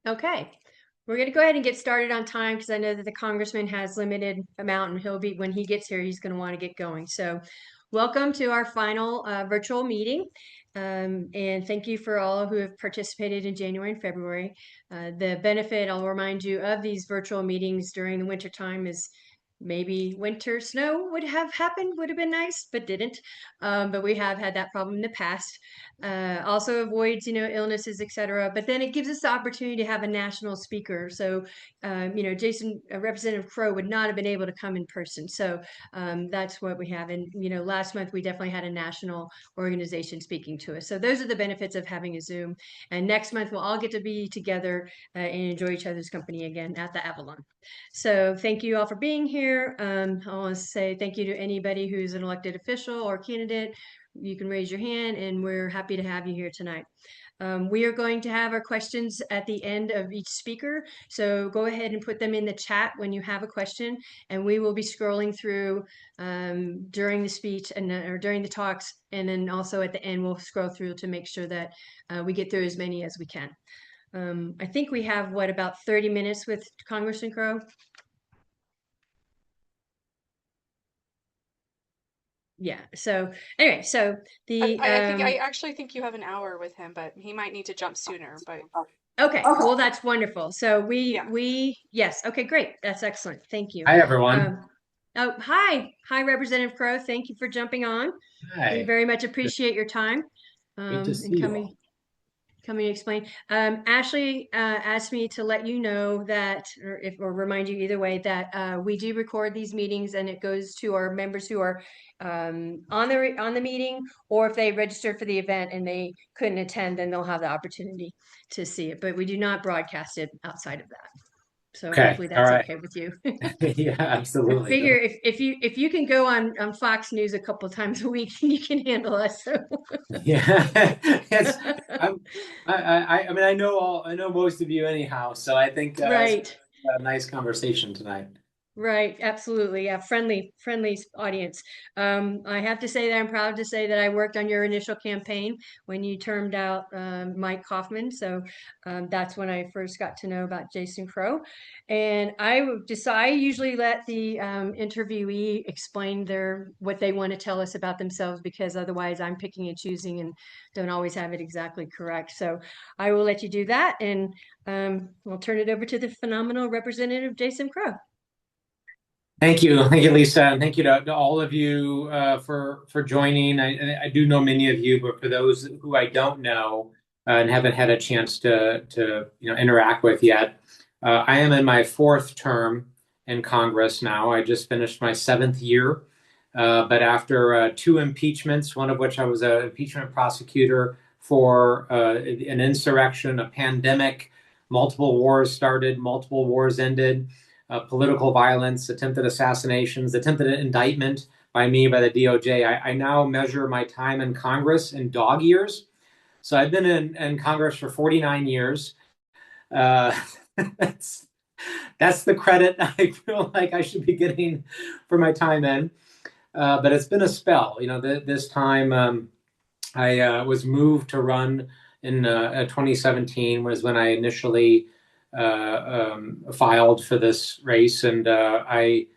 Okay, we're going to go ahead and get started on time because I know that the congressman has limited amount and when he gets here, he's going to want to get going. So welcome to our final virtual meeting. And thank you for all who have participated in January and February. The benefit, I'll remind you, of these virtual meetings during the winter time is maybe winter snow would have happened, would have been nice, but didn't. But we have had that problem in the past. Also avoids, illnesses, etc. But then it gives us the opportunity to have a national speaker. So, Representative Crow would not have been able to come in person. So that's what we have. And, last month we definitely had a national organization speaking to us. So those are the benefits of having a Zoom. And next month we'll all get to be together and enjoy each other's company again at the Avalon. So thank you all for being here. I want to say thank you to anybody who's an elected official or candidate. You can raise your hand and we're happy to have you here tonight. We are going to have our questions at the end of each speaker. So go ahead and put them in the chat when you have a question, and we will be scrolling through during the speech or during the talks. And then also at the end, we'll scroll through to make sure that we get through as many as we can. I think we have, about 30 minutes with Congressman Crow? Yeah. So anyway, so I actually think you have an hour with him, but he might need to jump sooner. But okay, well, that's wonderful. So yeah, yes. Okay, great. That's excellent. Thank you. Hi, everyone. Oh, hi, Representative Crow. Thank you for jumping on. We Hi. very much appreciate your time Great to and see you all. coming to explain. Ashley asked me to let you know that, or remind you either way, that we do record these meetings and it goes to our members who are on the meeting, or if they registered for the event and they couldn't attend, then they'll have the opportunity to see it. But we do not broadcast it outside of that. So Okay. hopefully All that's right. okay with you. Yeah, I absolutely. figure if you can go on Fox News a couple times a week, you can handle us. So. Yeah. It's, I'm, I mean, I know most of you anyhow, so I think it's Right. a nice conversation tonight. Right, absolutely. Yeah, friendly audience. I have to say that I'm proud to say that I worked on your initial campaign when you termed out Mike Kaufman. So that's when I first got to know about Jason Crow. And I usually let the interviewee explain what they want to tell us about themselves, because otherwise I'm picking and choosing and don't always have it exactly correct. So I will let you do that, and we'll turn it over to the phenomenal Representative Jason Crow. Thank you, Lisa, and thank you to all of you for joining. I do know many of you, but for those who I don't know and haven't had a chance to interact with yet, I am in my fourth term in Congress now. I just finished my seventh year, but after two impeachments, one of which I was an impeachment prosecutor for an insurrection, a pandemic, multiple wars started, multiple wars ended, political violence, attempted assassinations, attempted indictment by me by the DOJ. I now measure my time in Congress in dog years. So I've been in Congress for 49 years. Uh, that's, that's the credit I feel like I should be getting for my time in. But it's been a spell. This time I was moved to run in 2017 was when I initially filed for this race, and I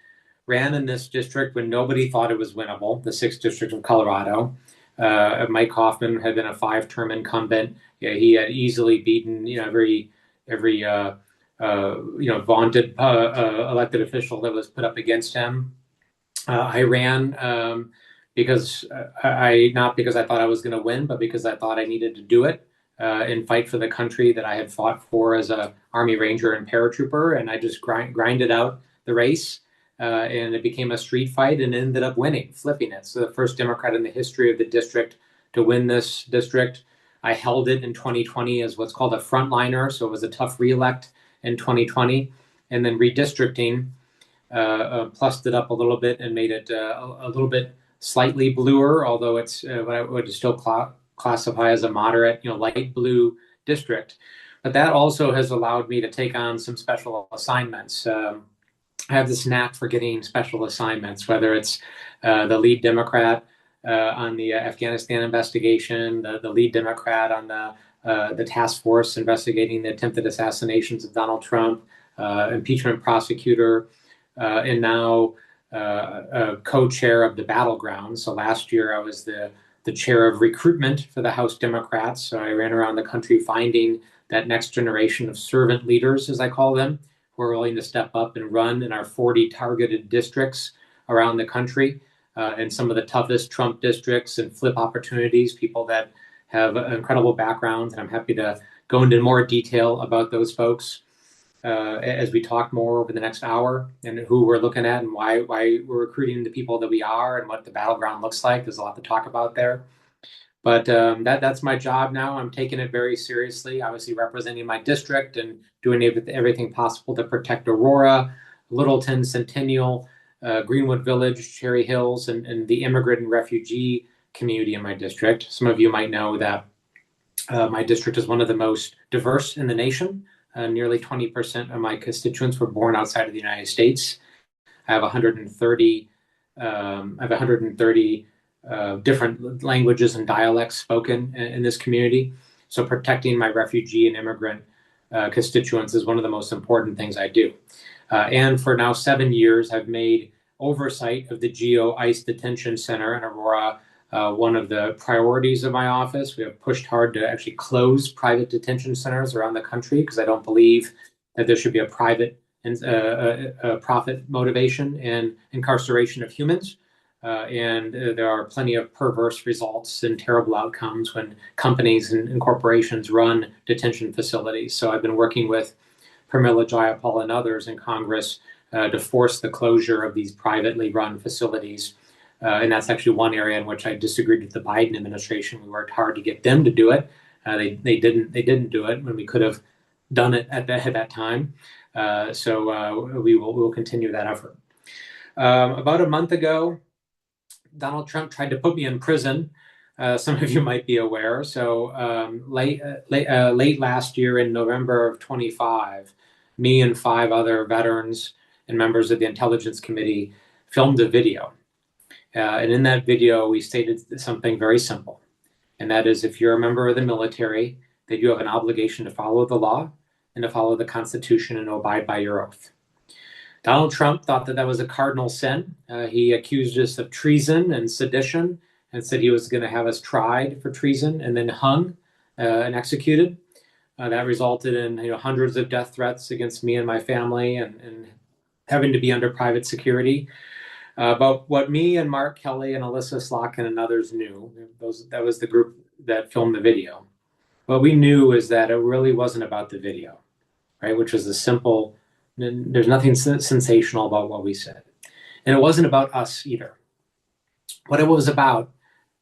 ran in this district when nobody thought it was winnable, the 6th District of Colorado. Mike Kaufman had been a 5-term incumbent. Yeah, he had easily beaten every vaunted elected official that was put up against him. I ran because not because I thought I was going to win, but because I thought I needed to do it and fight for the country that I had fought for as a Army Ranger and paratrooper. And I just grinded out the race, and it became a street fight and ended up winning, flipping it. So the first Democrat in the history of the district to win this district. I held it in 2020 as what's called a frontliner, so it was a tough reelect in 2020, and then redistricting plussed it up a little bit and made it a little bit slightly bluer, although it's what I would still classify as a moderate, light blue district. But that also has allowed me to take on some special assignments. I have this knack for getting special assignments, whether it's the lead Democrat on the Afghanistan investigation, the lead Democrat on the the task force investigating the attempted assassinations of Donald Trump, impeachment prosecutor, and now co-chair of the Battleground. So last year I was the chair of recruitment for the House Democrats. So I ran around the country finding that next generation of servant leaders, as I call them, who are willing to step up and run in our 40 targeted districts around the country, and some of the toughest Trump districts and flip opportunities, people that have incredible backgrounds. And I'm happy to go into more detail about those folks as we talk more over the next hour, and who we're looking at and why we're recruiting the people that we are and what the Battleground looks like. There's a lot to talk about there. But that's my job now. I'm taking it very seriously, obviously representing my district and doing everything possible to protect Aurora, Littleton, Centennial, Greenwood Village, Cherry Hills, and the immigrant and refugee community in my district. Some of you might know that my district is one of the most diverse in the nation. Nearly 20% of my constituents were born outside of the United States. I have 130 different languages and dialects spoken in this community. So protecting my refugee and immigrant constituents is one of the most important things I do. And for now 7 years, I've made oversight of the GEO ICE Detention Center in Aurora one of the priorities of my office. We have pushed hard to actually close private detention centers around the country because I don't believe that there should be a private profit motivation in incarceration of humans. And there are plenty of perverse results and terrible outcomes when companies and corporations run detention facilities. So I've been working with Pramila Jayapal and others in Congress to force the closure of these privately run facilities. And that's actually one area in which I disagreed with the Biden administration. We worked hard to get them to do it. They didn't do it when we could have done it at that time. So we will continue that effort. About a month ago, Donald Trump tried to put me in prison. Some of you might be aware. So late last year in November of 25, me and 5 other veterans and members of the Intelligence Committee filmed a video. And in that video, we stated something very simple. And that is, if you're a member of the military, that you have an obligation to follow the law and to follow the Constitution and abide by your oath. Donald Trump thought that was a cardinal sin. He accused us of treason and sedition and said he was going to have us tried for treason and then hung and executed. That resulted in hundreds of death threats against me and my family and having to be under private security. But what me and Mark Kelly and Alyssa Slotkin and others knew, that was the group that filmed the video. What we knew is that it really wasn't about the video, right? Which was a simple, there's nothing sensational about what we said. And it wasn't about us either. What it was about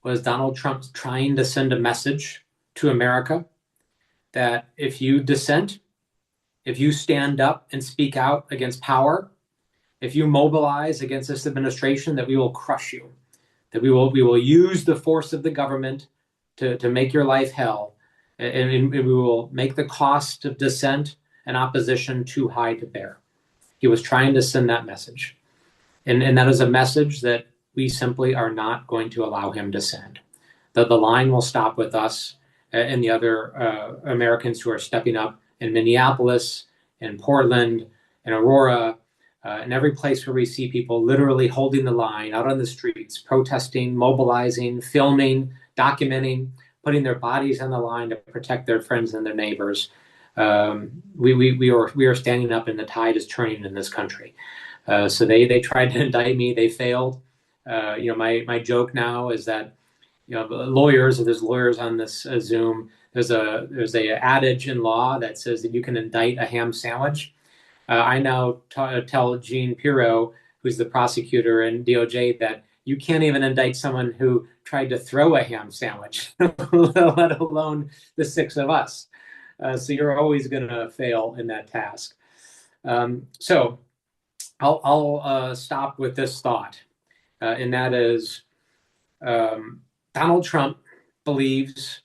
was Donald Trump trying to send a message to America that if you dissent, if you stand up and speak out against power, if you mobilize against this administration, that we will crush you, that we will use the force of the government to make your life hell, and we will make the cost of dissent and opposition too high to bear. He was trying to send that message. And that is a message that we simply are not going to allow him to send. That the line will stop with us and the other Americans who are stepping up in Minneapolis, in Portland, in Aurora, and every place where we see people literally holding the line out on the streets, protesting, mobilizing, filming, documenting, putting their bodies on the line to protect their friends and their neighbors. We are standing up, and the tide is turning in this country. So they tried to indict me. They failed. My joke now is that lawyers, if there's lawyers on this Zoom, there's a adage in law that says that you can indict a ham sandwich. I now tell Jean Pirro, who's the prosecutor in DOJ, that you can't even indict someone who tried to throw a ham sandwich, let alone the 6 of us. So you're always going to fail in that task. So I'll stop with this thought, and that is Donald Trump believes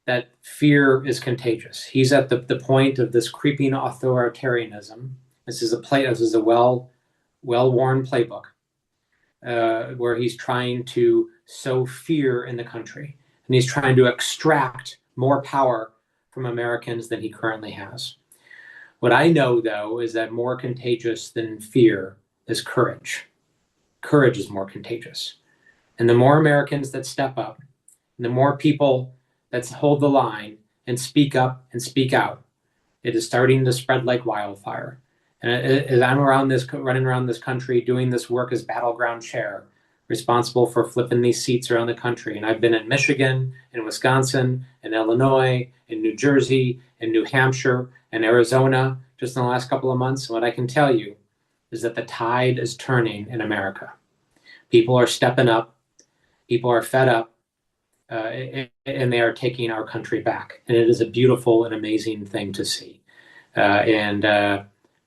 that fear is contagious. He's at the point of this creeping authoritarianism. This is a well-worn playbook where he's trying to sow fear in the country, and he's trying to extract more power from Americans than he currently has. What I know, though, is that more contagious than fear is courage. Courage is more contagious. And the more Americans that step up, and the more people that hold the line and speak up and speak out, it is starting to spread like wildfire. And as I'm running around this country, doing this work as battleground chair, responsible for flipping these seats around the country. And I've been in Michigan, in Wisconsin, in Illinois, in New Jersey, in New Hampshire, and Arizona, just in the last couple of months. And what I can tell you is that the tide is turning in America. People are stepping up. People are fed up. And they are taking our country back. And it is a beautiful and amazing thing to see.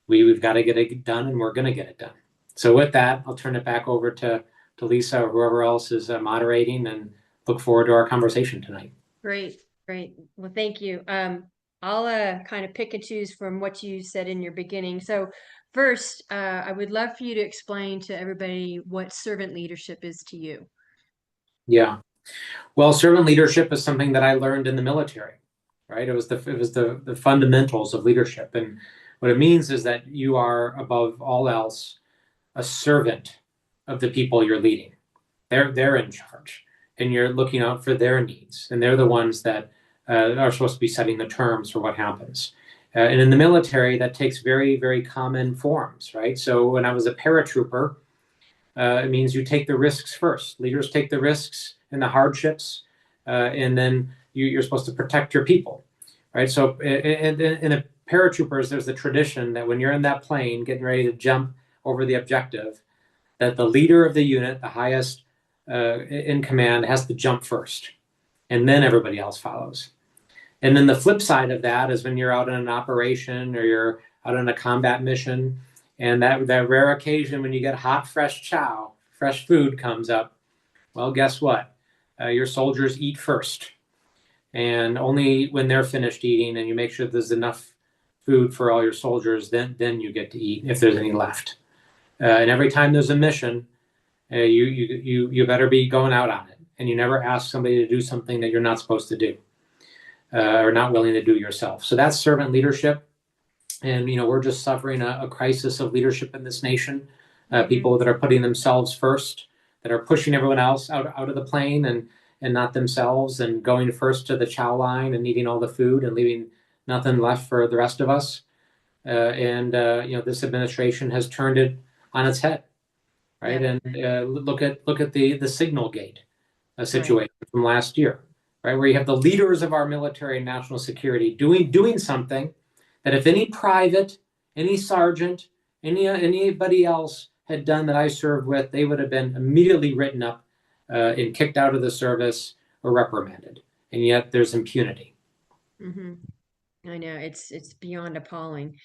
We've got to get it done, and we're going to get it done. So with that, I'll turn it back over to Lisa or whoever else is moderating, and look forward to our conversation tonight. Great. Well, thank you. I'll kind of pick and choose from what you said in your beginning. So first, I would love for you to explain to everybody what servant leadership is to you. Yeah. Well, servant leadership is something that I learned in the military, right? It was the fundamentals of leadership. And what it means is that you are, above all else, a servant of the people you're leading. They're in charge, and you're looking out for their needs, and they're the ones that are supposed to be setting the terms for what happens. And in the military, that takes very, very common forms, right? So when I was a paratrooper, it means you take the risks first. Leaders take the risks and the hardships, and then you're supposed to protect your people, right? So in the paratroopers, there's the tradition that when you're in that plane getting ready to jump over the objective, that the leader of the unit, the highest in command, has to jump first, and then everybody else follows. And then the flip side of that is when you're out on an operation or you're out on a combat mission, and that rare occasion when you get hot, fresh food comes up, well, guess what? Your soldiers eat first. And only when they're finished eating and you make sure there's enough food for all your soldiers, then you get to eat if there's any left. And every time there's a mission, you better be going out on it. And you never ask somebody to do something that you're not supposed to do or not willing to do yourself. So that's servant leadership. And, we're just suffering a crisis of leadership in this nation. People that are putting themselves first, that are pushing everyone else out of the plane and not themselves, and going first to the chow line and eating all the food and leaving nothing left for the rest of us. This administration has turned it on its head, right? Yeah. And look at the Signal Gate situation from last year, right, where you have the leaders of our military and national security doing something that if any private, any sergeant, anybody else had done that I served with, they would have been immediately written up and kicked out of the service or reprimanded. And yet there's impunity. Mm-hmm. I know, it's beyond appalling.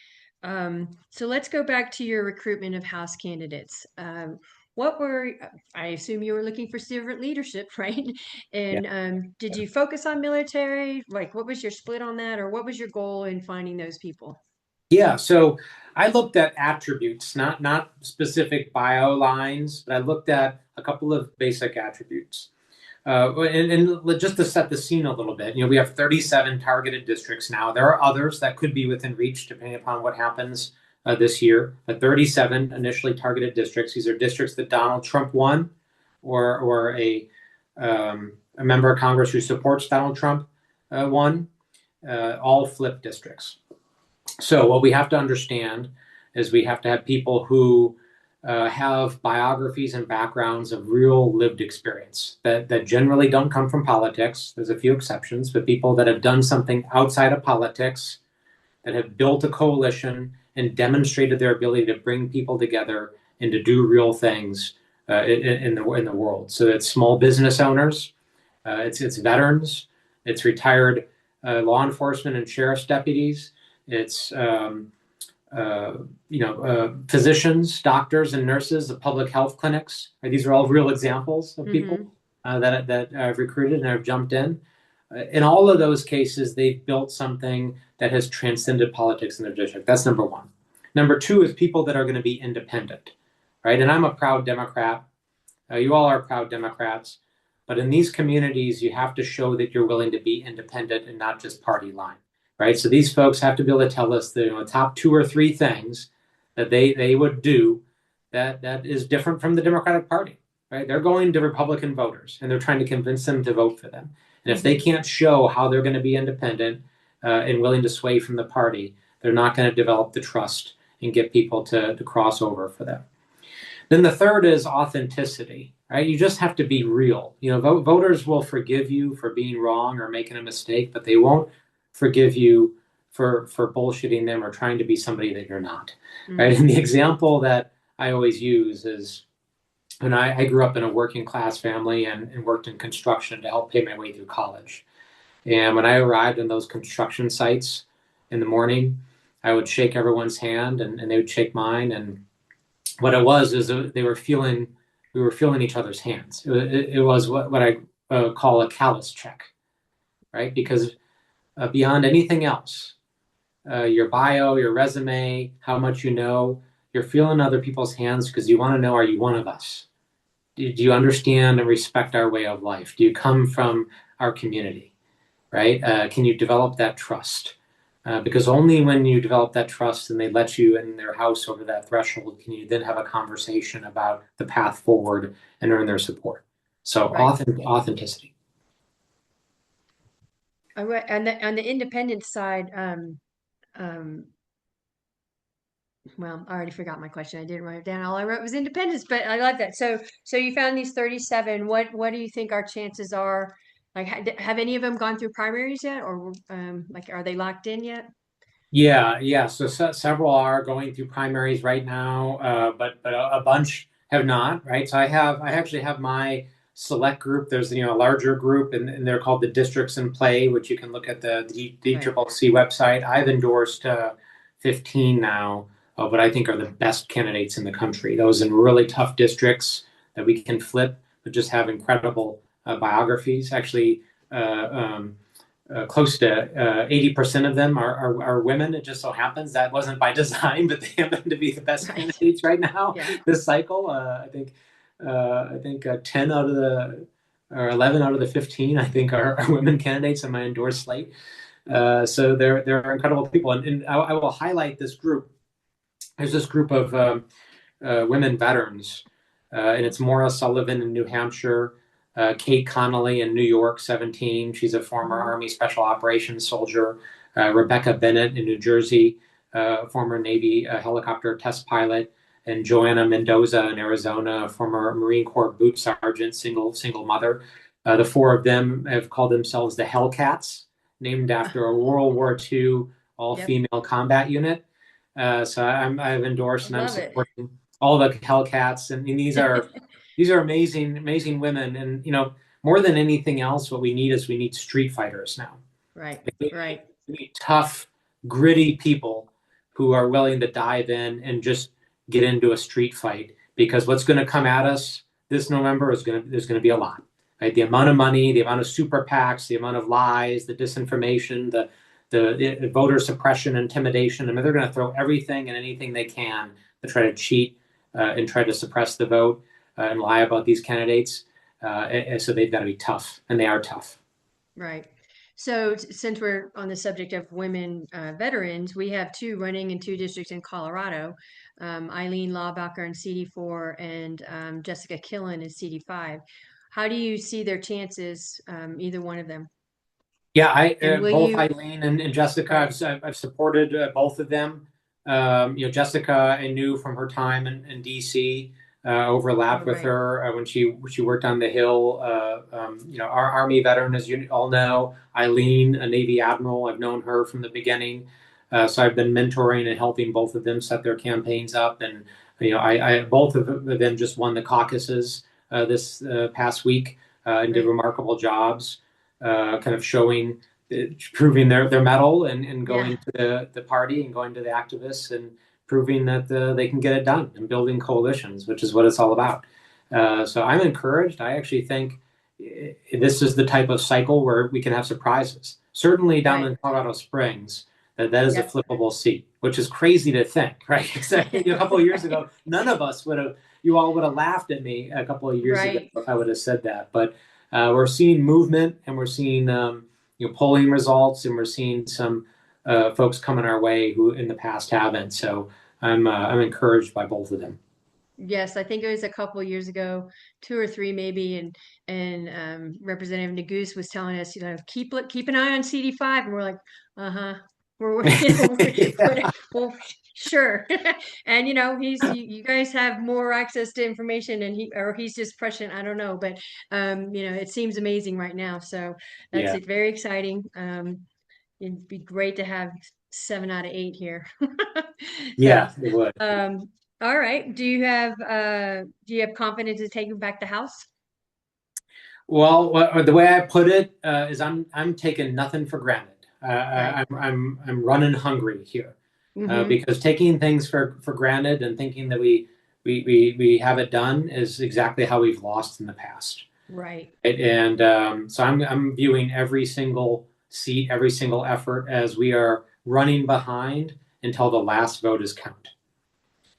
So let's go back to your recruitment of House candidates. I assume you were looking for servant leadership, right? And did you focus on military? Like, what was your split on that, or what was your goal in finding those people? Yeah, so I looked at attributes, not specific bio lines, but I looked at a couple of basic attributes. And just to set the scene a little bit, we have 37 targeted districts now. There are others that could be within reach depending upon what happens this year. But 37 initially targeted districts. These are districts that Donald Trump won, or a member of Congress who supports Donald Trump won. All flip districts. So what we have to understand is we have to have people who have biographies and backgrounds of real lived experience that generally don't come from politics. There's a few exceptions, but people that have done something outside of politics, that have built a coalition and demonstrated their ability to bring people together and to do real things in the world. So it's small business owners, it's veterans, it's retired law enforcement and sheriff's deputies, it's physicians, doctors, and nurses of public health clinics. Right? These are all real examples of people that I've recruited and have jumped in. In all of those cases, they've built something that has transcended politics in their district. That's number one. Number two is people that are going to be independent, right? And I'm a proud Democrat. You all are proud Democrats. But in these communities, you have to show that you're willing to be independent and not just party line. right? So these folks have to be able to tell us the top 2 or 3 things that they would do that is different from the Democratic Party, right? They're going to Republican voters and they're trying to convince them to vote for them. And if they can't show how they're going to be independent and willing to sway from the party, they're not going to develop the trust and get people to cross over for them. Then the third is authenticity, right? You just have to be real. Voters will forgive you for being wrong or making a mistake, but they won't forgive you for bullshitting them or trying to be somebody that you're not, right? And the example that I always use is when I grew up in a working class family and worked in construction to help pay my way through college. And when I arrived in those construction sites in the morning, I would shake everyone's hand and they would shake mine. And what it was is we were feeling each other's hands. It was what I call a callus check, right? Because beyond anything else, your bio, your resume, how much you know, you're feeling other people's hands because you want to know, are you one of us? Do you understand and respect our way of life? Do you come from our community, right? Can you develop that trust? Because only when you develop that trust and they let you in their house over that threshold can you then have a conversation about the path forward and earn their support. So authenticity. On the independent side, well, I already forgot my question. I didn't write it down. All I wrote was independence, but I love that. So you found these 37. What do you think our chances are? Like, have any of them gone through primaries yet, or like, are they locked in yet? Yeah. So several are going through primaries right now, but a bunch have not, right? So I actually have my select group. There's a larger group, and they're called the districts in play, which you can look at the DWBC website. I've endorsed 15 now of what I think are the best candidates in the country. Those in really tough districts that we can flip, but just have incredible biographies. Actually, close to 80% of them are women. It just so happens that wasn't by design, but they happen to be the best candidates right now this cycle. I think 10 out of the or 11 out of the 15 I think are women candidates in my endorsed slate. So they're incredible people, and I will highlight this group. There's this group of women veterans, and it's Maura Sullivan in New Hampshire. Kate Connolly in New York, 17. She's a former Army Special Operations soldier. Rebecca Bennett in New Jersey, former Navy helicopter test pilot. And Joanna Mendoza in Arizona, former Marine Corps boot sergeant, single mother. The 4 of them have called themselves the Hellcats, named after a World War II all-female combat unit. So I've endorsed and I'm supporting all the Hellcats, and these are amazing women. And more than anything else, what we need street fighters now. Right. We need tough, gritty people who are willing to dive in and just get into a street fight, because what's going to come at us this November there's going to be a lot. Right? The amount of money, the amount of super PACs, the amount of lies, the disinformation, the voter suppression, intimidation. I mean, they're going to throw everything and anything they can to try to cheat and try to suppress the vote and lie about these candidates. So they've got to be tough, and they are tough. Right. So since we're on the subject of women veterans, we have 2 running in 2 districts in Colorado, Eileen Laubacher in CD4 and Jessica Killen in CD5. How do you see their chances, either one of them? Yeah, both Eileen and Jessica, I've supported both of them. Jessica, I knew from her time in DC, overlapped with her when she worked on the Hill. Our Army veteran, as you all know. Eileen, a Navy admiral, I've known her from the beginning. So I've been mentoring and helping both of them set their campaigns up. And I both of them just won the caucuses this past week and did remarkable jobs. Kind of proving their mettle and going to the party and going to the activists and proving that they can get it done and building coalitions, which is what it's all about. So I'm encouraged. I actually think this is the type of cycle where we can have surprises. Certainly down in Colorado Springs, that is a flippable seat, which is crazy to think, right? A couple of years ago, none of us you all would have laughed at me a couple of years ago if I would have said that. But we're seeing movement, and we're seeing polling results, and we're seeing some folks coming our way who in the past haven't. So I'm encouraged by both of them. Yes, I think it was a couple years ago, 2 or 3 maybe, and Representative Neguse was telling us, keep an eye on CD5, and we're like, uh-huh, Yeah. well, sure, and you guys have more access to information, and he's just prescient, I don't know, but it seems amazing right now, so that's Yeah. it, very exciting. It'd be great to have 7 out of 8 here. So, Yeah, it would. um, all right. Do you have confidence in taking back the house? Well, the way I put it is I'm taking nothing for granted. Right. I'm running hungry here Mm-hmm. because taking things for granted and thinking that we have it done is exactly how we've lost in the past. Right. Right? And so I'm viewing every single seat, every single effort as we are running behind until the last vote is counted.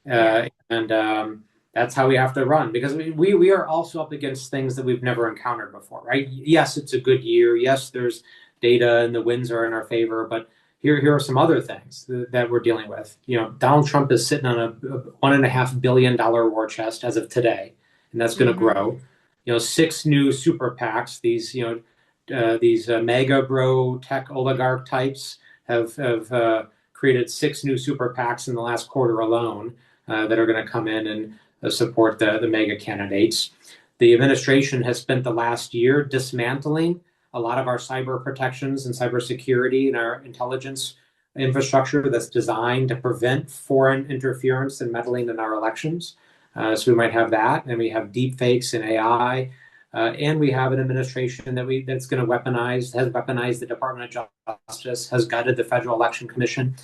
Yeah. And that's how we have to run because we are also up against things that we've never encountered before, right? Yes, it's a good year. Yes, there's data and the winds are in our favor, but here are some other things that we're dealing with. Donald Trump is sitting on a $1.5 billion war chest as of today, and that's going to Mm-hmm. grow. 6 new super PACs. These mega bro tech oligarch types have created 6 new super PACs in the last quarter alone that are going to come in and support the mega candidates. The administration has spent the last year dismantling a lot of our cyber protections and cybersecurity and our intelligence infrastructure that's designed to prevent foreign interference and meddling in our elections. So we might have that, and we have deep fakes and AI, and we have an administration that's going to has weaponized the Department of Justice, has gutted the Federal Election Commission,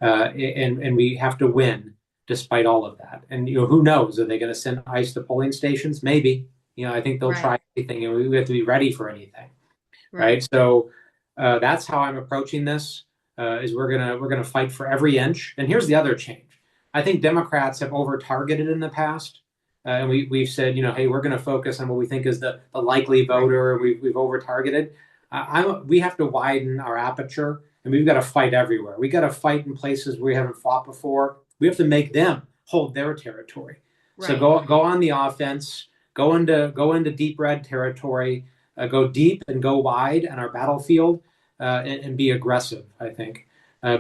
and we have to win despite all of that. And who knows? Are they going to send ICE to polling stations? Maybe. I think they'll Right. try anything, and we have to be ready for anything, right? Right. So that's how I'm approaching this. Is we're gonna fight for every inch. And here's the other change. I think Democrats have over targeted in the past, and we've said, hey, we're going to focus on what we think is the likely Right. voter. We've over targeted. We have to widen our aperture, and we've got to fight everywhere. We got to fight in places we haven't fought before. We have to make them hold their territory. So Right. go on the offense. Go into deep red territory. Go deep and go wide on our battlefield, and be aggressive. I think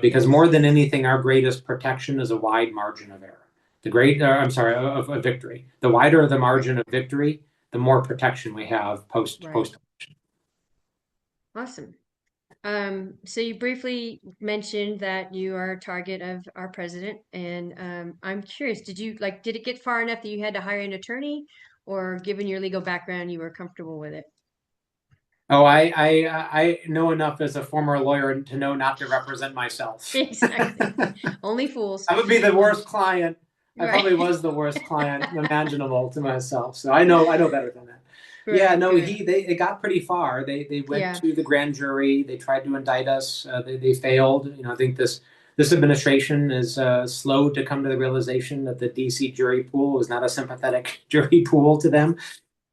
because more Yes. than anything, our greatest protection is a wide margin of error. I'm sorry, of victory. The wider the Right. margin of victory, the more protection we have post Right. election. Awesome. So you briefly mentioned that you are a target of our president, and I'm curious, did it get far enough that you had to hire an attorney, or given your legal background, you were comfortable with it? Oh, I know enough as a former lawyer to know not to represent myself. Exactly. Only fools. I would be the worst client. I probably Right. was the worst client imaginable to myself. So I know better than that. Yeah, Right. no, Good. it got pretty far. They went Yeah. to the grand jury. They tried to indict us. They failed. I think this administration is slow to come to the realization that the DC jury pool was not a sympathetic jury pool to them.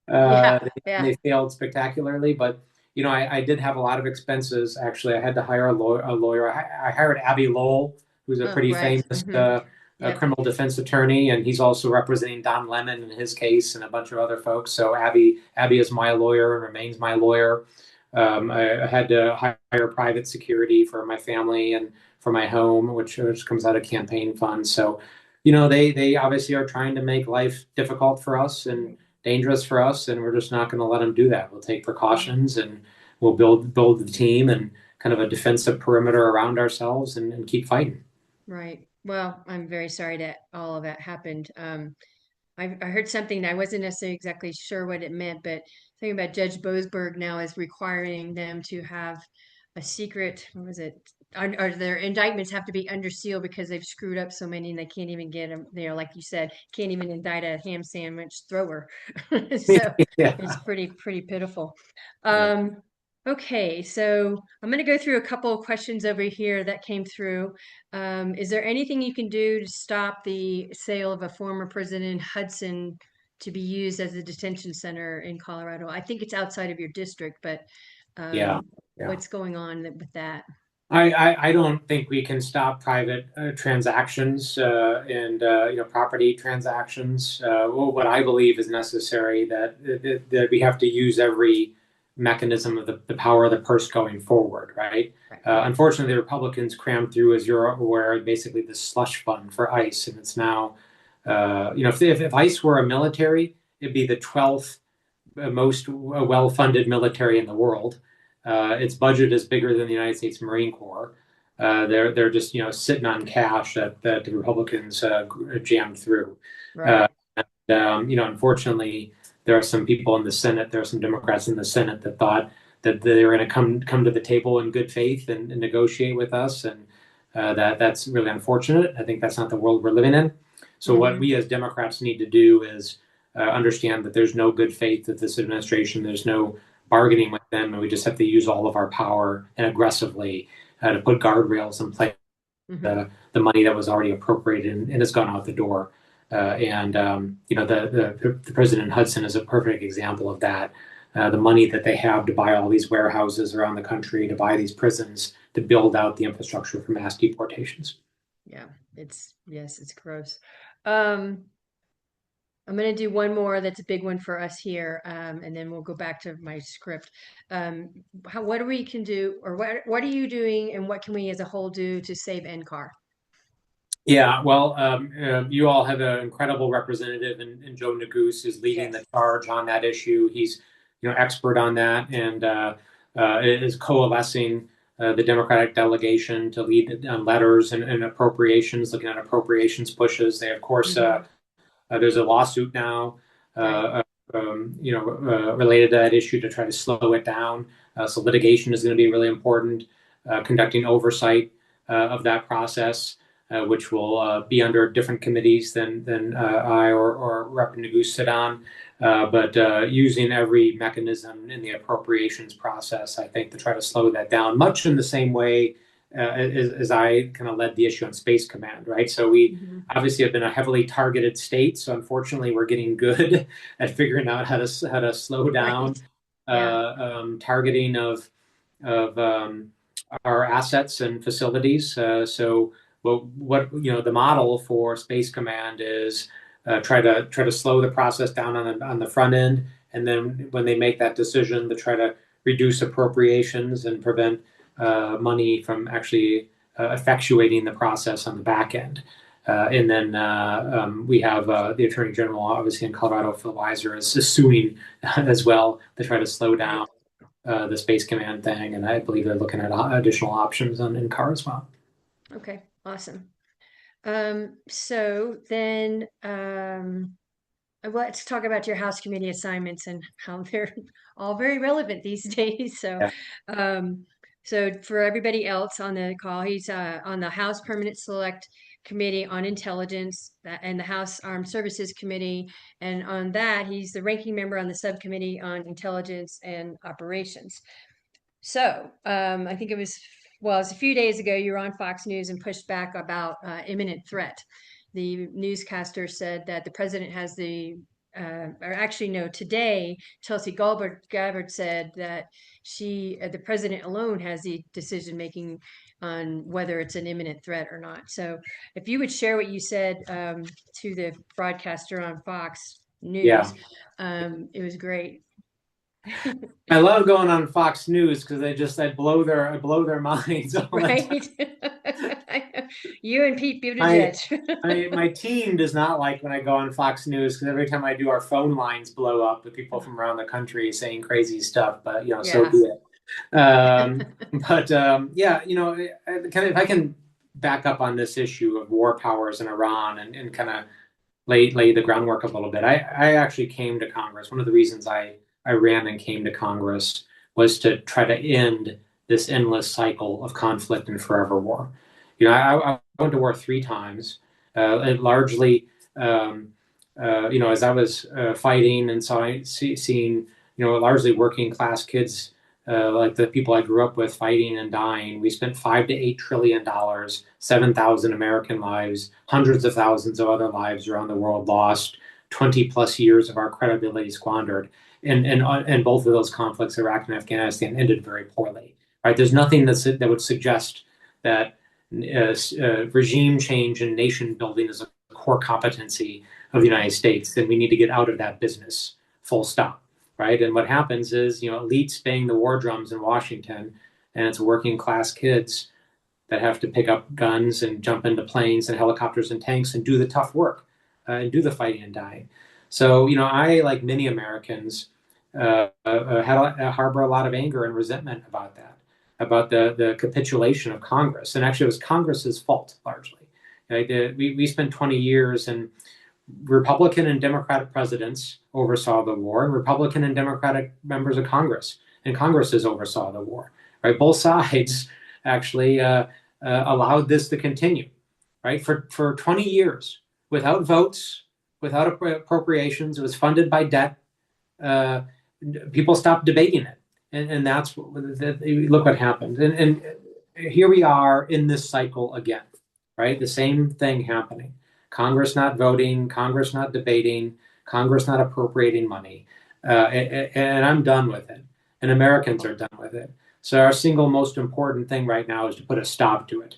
Yeah. They Yeah. failed spectacularly, but I did have a lot of expenses. Actually, I had to hire a lawyer. I hired Abby Lowell, who's a Oh, pretty right. famous Yep. criminal defense attorney, and he's also representing Don Lemon in his case and a bunch of other folks. So Abby is my lawyer and remains my lawyer. I had to hire private security for my family and for my home, which comes out of campaign funds. So, they obviously are trying to make life difficult for us and Right. dangerous for us, and we're just not going to let them do that. We'll take Right. precautions, and we'll build the team and kind of a defensive perimeter around ourselves, and keep fighting. Right. Well, I'm very sorry that all of that happened. I heard something that I wasn't necessarily exactly sure what it meant, but something about Judge Boasberg now is requiring them to have a secret, what was it? Or their indictments have to be under seal because they've screwed up so many and they can't even get them, like you said, can't even indict a ham sandwich thrower. So it's Yeah. pretty pitiful. Yeah. Um, okay, so I'm going to go through a couple of questions over here that came through. Is there anything you can do to stop the sale of a former President Hudson to be used as a detention center in Colorado? I think it's outside of your district, but Yeah. um, Yeah. what's going on with that? I don't think we can stop private transactions and property transactions. Well, what I believe is necessary that we have to use every mechanism of the power of the purse going forward, right? Right. Unfortunately, the Republicans crammed through, as you're aware, basically the slush fund for ICE, and it's now, if ICE were a military, it'd be the 12th most well-funded military in the world. Its budget is bigger than the United States Marine Corps. They're just sitting on cash that the Republicans jammed through. Right. Unfortunately, there are some people in the Senate. There are some Democrats in the Senate that thought that they were going to come to the table in good faith and negotiate with us, and that's really unfortunate. I think that's not the world we're living in. So what we as Democrats need to do is understand that there's no good faith with this administration. There's no bargaining with them, and we just have to use all of our power and aggressively to put guardrails in place. The money that was already appropriated and has gone out the door. The President Hudson is a perfect example of that. The money that they have to buy all these warehouses around the country, to buy these prisons, to build out the infrastructure for mass deportations. Yeah, it's gross. I'm going to do one more that's a big one for us here, and then we'll go back to my script. What we can do, or what are you doing, and what can we as a whole do to save NCAR? Yeah, well, you all have an incredible representative in Joe Neguse, who's leading the charge on that issue. He's, expert on that, and is coalescing the Democratic delegation to lead on letters and appropriations, looking at appropriations pushes. They, of course, there's a lawsuit now, related to that issue to try to slow it down. So litigation is going to be really important. Conducting oversight of that process, which will be under different committees than I or Rep. Neguse sit on, but using every mechanism in the appropriations process, I think, to try to slow that down, much in the same way as I kind of led the issue on Space Command, right? So we obviously have been a heavily targeted state, so unfortunately we're getting good at figuring out how to slow down targeting of our assets and facilities. So what the model for Space Command is try to slow the process down on the front end, and then when they make that decision, to try to reduce appropriations and prevent money from actually effectuating the process on the back end. And then we have the Attorney General, obviously in Colorado, Phil Weiser, is suing as well to try to slow down the Space Command thing. And I believe they're looking at additional options on NCAR as well. Okay, awesome. So then let's talk about your House committee assignments and how they're all very relevant these days. So, so for everybody else on the call, he's on the House Permanent Select Committee on Intelligence and the House Armed Services Committee. And on that, he's the ranking member on the subcommittee on Intelligence and Operations. So I think it was a few days ago, you were on Fox News and pushed back about imminent threat. The newscaster said that the president has today, Chelsea Gabbard said that the president alone has the decision making on whether it's an imminent threat or not. So if you would share what you said to the broadcaster on Fox News, it was great. I love going on Fox News because I blow their minds. Right. You and Pete Buttigieg. My team does not like when I go on Fox News, because every time I do, our phone lines blow up with people from around the country saying crazy stuff. But so be it. If I can back up on this issue of war powers in Iran and kind of lay the groundwork a little bit. I actually came to Congress. One of the reasons I ran and came to Congress was to try to end this endless cycle of conflict and forever war. I went to war 3 times, and largely, as I was fighting and seeing, largely working class kids, like the people I grew up with, fighting and dying. We spent $5 to $8 trillion, 7,000 American lives, hundreds of thousands of other lives around the world lost, 20 plus years of our credibility squandered. And both of those conflicts, Iraq and Afghanistan, ended very poorly. right? There's nothing that would suggest that regime change and nation building is a core competency of the United States. Then we need to get out of that business, full stop, right? And what happens is, elites bang the war drums in Washington, and it's working class kids that have to pick up guns and jump into planes and helicopters and tanks and do the tough work and do the fighting and dying. So, I, like many Americans, harbor a lot of anger and resentment about that, about the capitulation of Congress. And actually, it was Congress's fault largely. Right? We spent 20 years, and Republican and Democratic presidents oversaw the war, and Republican and Democratic members of Congress and Congresses oversaw the war. Right? Both sides actually allowed this to continue. Right? For 20 years, without votes, without appropriations, it was funded by debt. People stopped debating it, and that's look what happened. And here we are in this cycle again, right? The same thing happening. Congress not voting, Congress not debating, Congress not appropriating money, and I'm done with it. And Americans are done with it. So our single most important thing right now is to put a stop to it.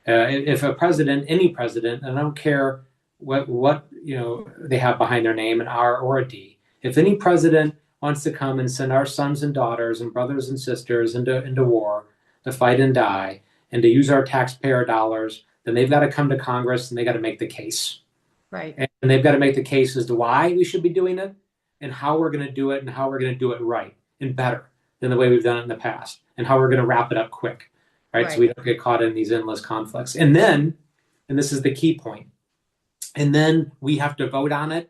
If a president, any president, and I don't care what they have behind their name, an R or a D, if any president wants to come and send our sons and daughters and brothers and sisters into war to fight and die and to use our taxpayer dollars, then they've got to come to Congress and they got to make the case. Right. And they've got to make the case as to why we should be doing it and how we're going to do it and how we're going to do it right and better than the way we've done it in the past and how we're going to wrap it up quick, right? So we don't get caught in these endless conflicts. And then, and this is the key point, and then we have to vote on it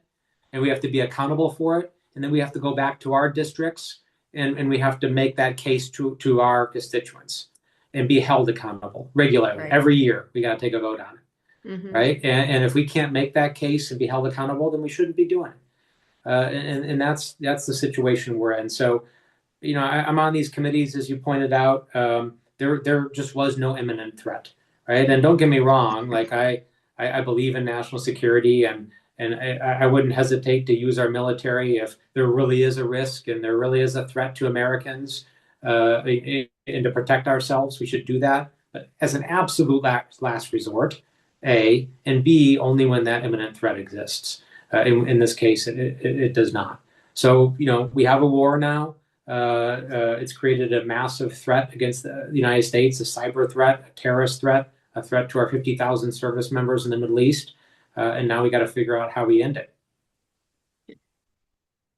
and we have to be accountable for it. And then we have to go back to our districts and we have to make that case to our constituents and be held accountable regularly. Right. Every year, we got to take a vote on it, right? And if we can't make that case and be held accountable, then we shouldn't be doing it. And that's the situation we're in. So, I'm on these committees, as you pointed out. There just was no imminent threat, right? And don't get me wrong, like I believe in national security and I wouldn't hesitate to use our military if there really is a risk and there really is a threat to Americans and to protect ourselves. We should do that. But as an absolute last resort, A, and B, only when that imminent threat exists. In this case, it does not. So, we have a war now. It's created a massive threat against the United States, a cyber threat, a terrorist threat, a threat to our 50,000 service members in the Middle East. And now we got to figure out how we end it.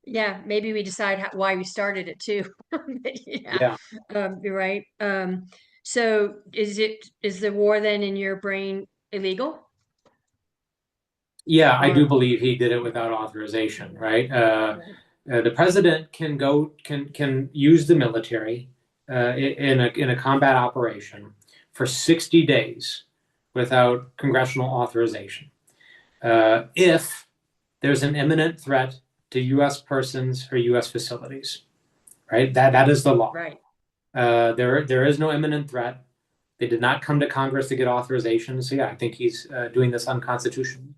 Yeah, maybe we decide why we started it too. Yeah. You're right. So is the war then in your brain illegal? Yeah, I do believe he did it without authorization, right? The president can use the military in a combat operation for 60 days without congressional authorization. If there's an imminent threat to U.S. persons or U.S. facilities, right? That is the law. Right. There is no imminent threat. They did not come to Congress to get authorization. So yeah, I think he's doing this unconstitutionally.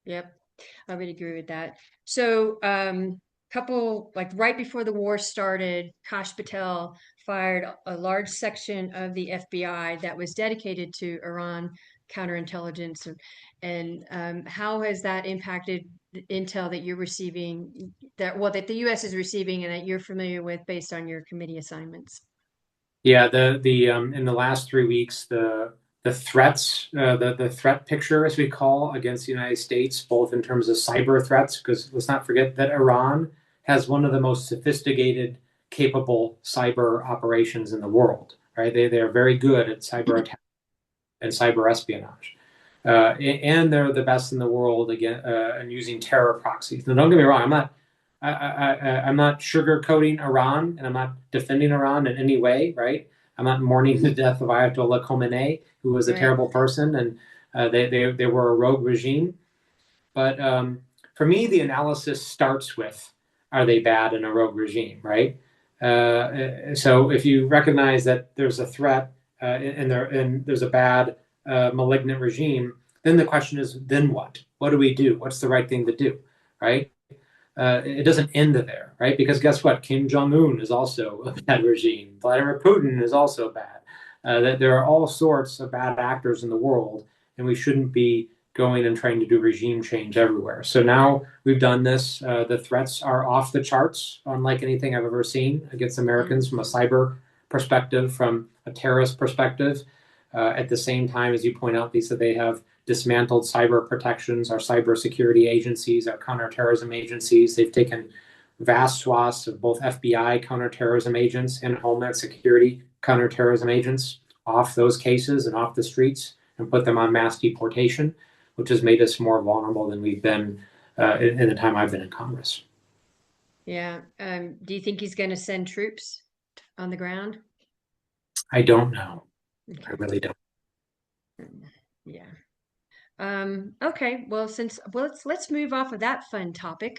Yep, I would agree with that. So, right before the war started, Kash Patel fired a large section of the FBI that was dedicated to Iran counterintelligence. And how has that impacted the intel that you're receiving, that the U.S. is receiving and that you're familiar with based on your committee assignments? Yeah, in the last 3 weeks, the threats, the threat picture, as we call, against the United States, both in terms of cyber threats, because let's not forget that Iran has one of the most sophisticated, capable cyber operations in the world, right? They are very good at cyber attack and cyber espionage. And they're the best in the world again in using terror proxies. Now, don't get me wrong, I'm not sugarcoating Iran, and I'm not defending Iran in any way, right? I'm not mourning the death of Ayatollah Khomeini, who was a terrible person, and they were a rogue regime. But for me, the analysis starts with, are they bad in a rogue regime, right? So if you recognize that there's a threat and there's a bad malignant regime, then the question is, then what? What do we do? What's the right thing to do, right? it doesn't end there, right? Because guess what? Kim Jong-un is also a bad regime. Vladimir Putin is also bad. That there are all sorts of bad actors in the world, and we shouldn't be going and trying to do regime change everywhere. So now we've done this. The threats are off the charts, unlike anything I've ever seen against Americans from a cyber perspective, from a terrorist perspective. At the same time, as you point out, Lisa, they have dismantled cyber protections, our cyber security agencies, our counterterrorism agencies. They've taken vast swaths of both FBI counterterrorism agents and Homeland Security counterterrorism agents off those cases and off the streets and put them on mass deportation, which has made us more vulnerable than we've been in the time I've been in Congress. Yeah. Do you think he's going to send troops on the ground? I don't know. Okay. I really don't. Yeah. Okay. Well, let's move off of that fun topic.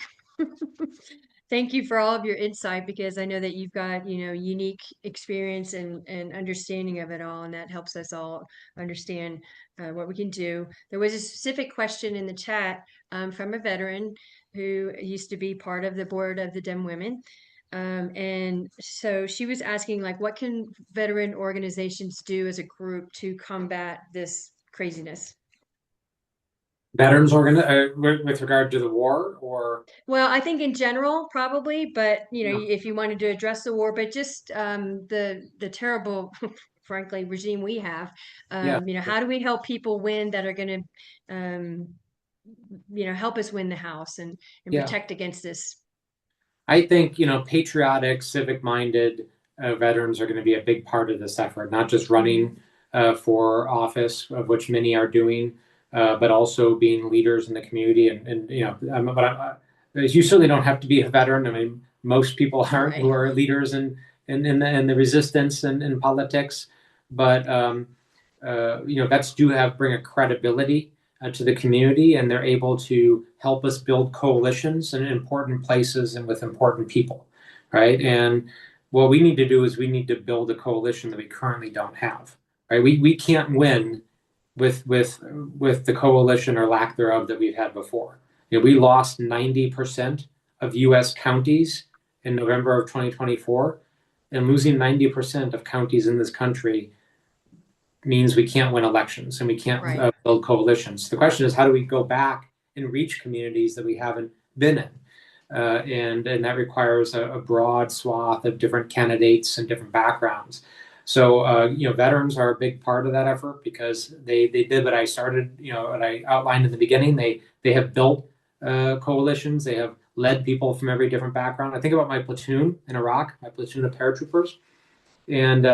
Thank you for all of your insight, because I know that you've got, unique experience and understanding of it all, and that helps us all understand what we can do. There was a specific question in the chat from a veteran who used to be part of the board of the Dem Women. And so she was asking, like, what can veteran organizations do as a group to combat this craziness? Veterans with regard to the war, or Well, I think in general, probably, but yeah. if you wanted to address the war, but just the terrible, frankly, regime we have, Yeah. how do we help people win that are going to, help us win the House and Yeah. protect against this? I think, patriotic, civic-minded veterans are going to be a big part of this effort, not just running for office, of which many are doing, but also being leaders in the community. You certainly don't have to be a veteran. I mean, most people aren't who are leaders in the resistance and in politics, but vets do bring a credibility to the community, and they're able to help us build coalitions in important places and with important people, right? And what we need to do is we need to build a coalition that we currently don't have, right? We can't win with the coalition or lack thereof that we've had before. We lost 90% of U.S. counties in November of 2024, and losing 90% of counties in this country means we can't win elections and we can't build coalitions. The question is, how do we go back and reach communities that we haven't been in? And that requires a broad swath of different candidates and different backgrounds. So, veterans are a big part of that effort, because they did what I started, what I outlined in the beginning. They have built coalitions. They have led people from every different background. I think about my platoon in Iraq, my platoon of paratroopers, and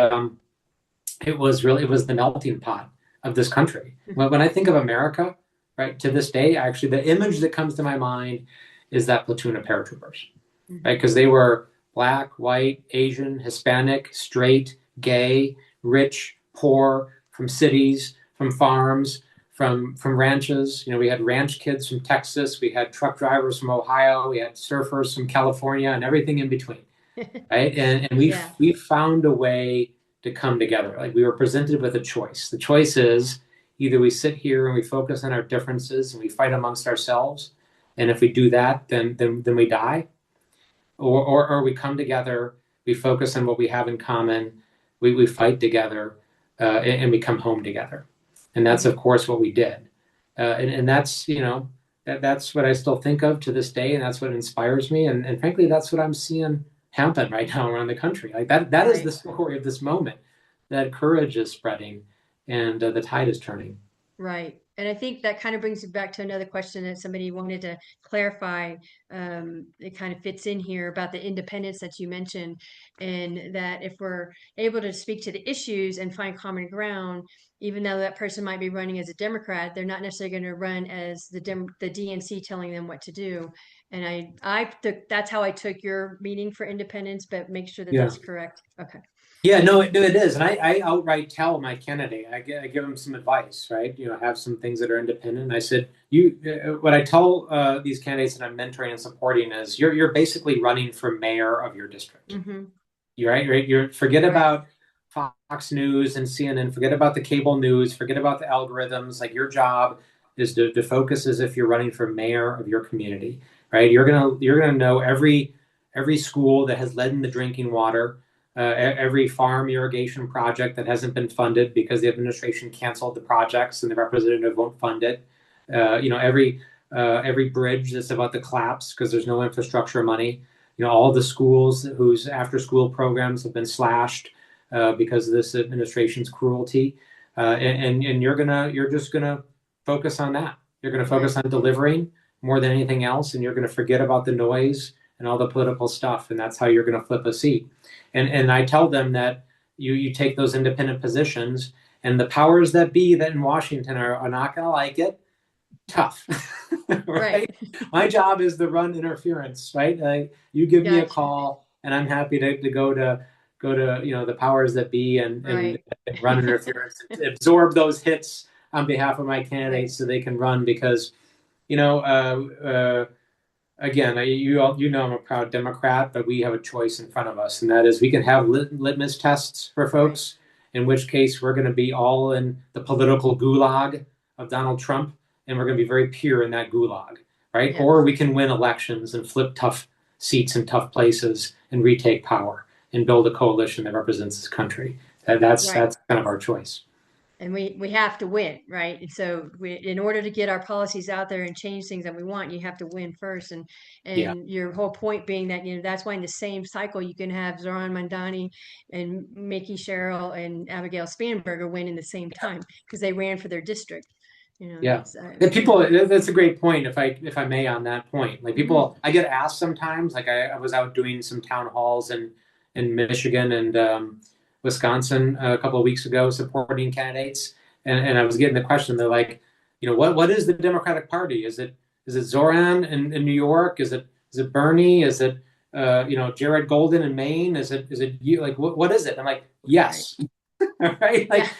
it was the melting pot of this country. When I think of America, right, to this day, actually, the image that comes to my mind is that platoon of paratroopers, right? Because they were Black, white, Asian, Hispanic, straight, gay, rich, poor, from cities, from farms, from ranches. We had ranch kids from Texas. We had truck drivers from Ohio. We had surfers from California, and everything in between, right? And we found a way to come together. Like, we were presented with a choice. The choice is either we sit here and we focus on our differences and we fight amongst ourselves, and if we do that, then we die, or we come together, we focus on what we have in common, we fight together, and we come home together. And that's, of course, what we did. And that's, that's what I still think of to this day, and that's what inspires me. And frankly, that's what I'm seeing happen right now around the country. Like that is the story of this moment, that courage is spreading and the tide is turning. Right. And I think that kind of brings you back to another question that somebody wanted to clarify. It kind of fits in here about the independence that you mentioned, and that if we're able to speak to the issues and find common ground, even though that person might be running as a Democrat, they're not necessarily going to run as the DNC telling them what to do. And that's how I took your meaning for independence, but make sure that that's correct. Okay. Yeah, no, it is. And I outright tell my candidate, I give them some advice, right? Have some things that are independent. And I said, what I tell these candidates that I'm mentoring and supporting is you're basically running for mayor of your district. Mm-hmm. You're right. Forget about Fox News and CNN, forget about the cable news, forget about the algorithms. Like, your job is to focus as if you're running for mayor of your community. right? You're gonna know every school that has lead in the drinking water, every farm irrigation project that hasn't been funded because the administration canceled the projects and the representative won't fund it. Every bridge that's about to collapse because there's no infrastructure money. All the schools whose after-school programs have been slashed because of this administration's cruelty. And you're just gonna focus on that. You're gonna focus on delivering more than anything else, and you're gonna forget about the noise and all the political stuff, and that's how you're gonna flip a seat. And I tell them that you take those independent positions, and the powers that be that in Washington are not gonna like it. Tough, right? My job is to run interference, right? You give me a call, and I'm happy to go to the powers that be and run interference, and absorb those hits on behalf of my candidates so they can run because, again, you know I'm a proud Democrat, but we have a choice in front of us, and that is we can have litmus tests for folks, in which case we're going to be all in the political gulag of Donald Trump, and we're going to be very pure in that gulag, right? Yes. Or we can win elections and flip tough seats in tough places and retake power and build a coalition that represents this country. That's kind of our choice. And we have to win, right? And so in order to get our policies out there and change things that we want, you have to win first. And your whole point being that, that's why in the same cycle you can have Zoran Mandani and Mickey Sherrill and Abigail Spanberger win in the same time because they ran for their district. That's a great point. If I may, on that point, like people, I get asked sometimes, like I was out doing some town halls in Michigan and Wisconsin a couple of weeks ago supporting candidates, and I was getting the question. They're like, what is the Democratic Party? Is it Zoran in New York? Is it Bernie? Is it Jared Golden in Maine? Is it you? Like what is it? I'm like, yes. Right? Like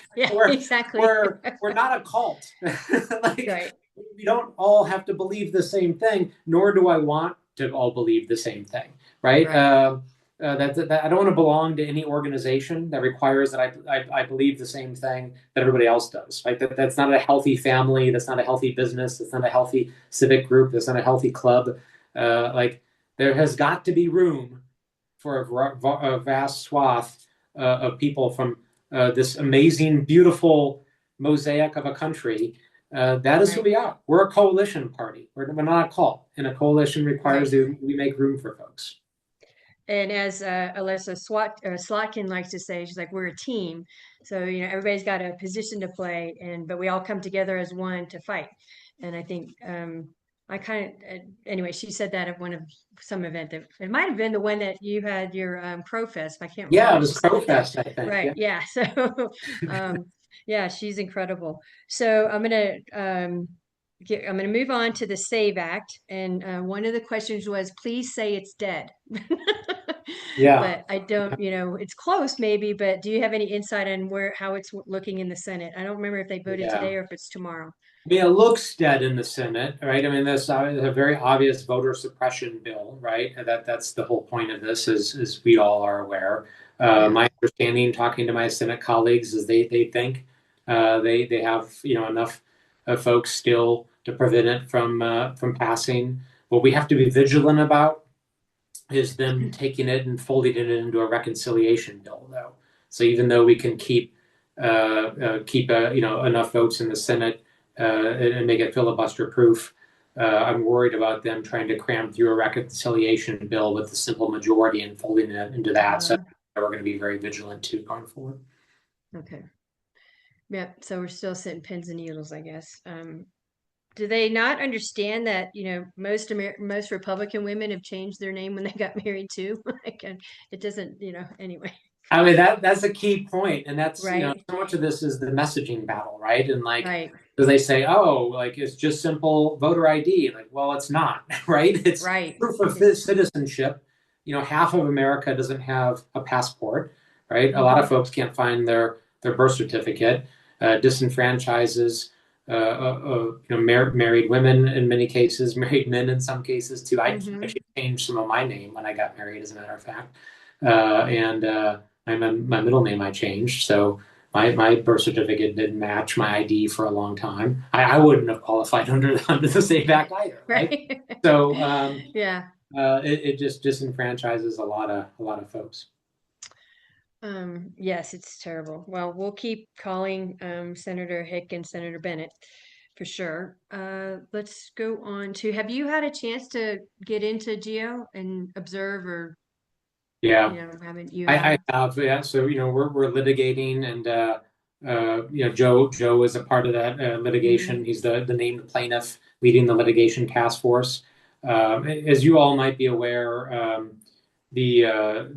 exactly. We're not a cult. We don't all have to believe the same thing, nor do I want to all believe the same thing. Right? That I don't want to belong to any organization that requires that I believe the same thing that everybody else does. Right? That's not a healthy family. That's not a healthy business. That's not a healthy civic group. That's not a healthy club. There has got to be room for a vast swath of people from this amazing, beautiful mosaic of a country. That is who we are. We're a coalition party. We're not a cult. And a coalition requires that we make room for folks. And as Alyssa Slotkin likes to say, she's like, we're a team. So, everybody's got a position to play, but we all come together as one to fight. And I think anyway, she said that at some event that it might have been the one that you had your Crow Fest. I can't remember. Yeah, it was Crow Fest, I think. Right. Yeah. So, yeah, she's incredible. So I'm gonna move on to the SAVE Act, and one of the questions was, please say it's dead. Yeah. But I don't, it's close maybe, but do you have any insight on how it's looking in the Senate? I don't remember if they voted today or if it's tomorrow. I mean, it looks dead in the Senate, right? I mean, this is a very obvious voter suppression bill, right? That's the whole point of this, as we all are aware. My understanding, talking to my Senate colleagues, is they think they have enough folks still to prevent it from passing. What we have to be vigilant about is them taking it and folding it into a reconciliation bill, though. So even though we can keep enough votes in the Senate and make it filibuster proof, I'm worried about them trying to cram through a reconciliation bill with a simple majority and folding it into that. So we're going to be very vigilant too going forward. Okay. Yeah. So we're still sitting pins and needles, I guess. Do they not understand that, most Republican women have changed their name when they got married too? It doesn't, anyway. I mean, that's a key point. And that's, so much of this is the messaging battle, right? And because they say, it's just simple voter ID. Like, well, it's not, right? It's proof of citizenship. Half of America doesn't have a passport, right? A lot of folks can't find their birth certificate, disenfranchises married women in many cases, married men in some cases too. I actually changed some of my name when I got married, as a matter of fact. And my middle name I changed. So my birth certificate didn't match my ID for a long time. I wouldn't have qualified under the SAFE Act either, right? Right. So Yeah. it just disenfranchises a lot of folks. Yes, it's terrible. Well, we'll keep calling Senator Hick and Senator Bennett for sure. Let's go on to, have you had a chance to get into Geo and observe, or Yeah, haven't you I have? have, yeah. So we're litigating, and Joe is a part of that litigation. Mhm. He's the named plaintiff leading the litigation task force. As you all might be aware, the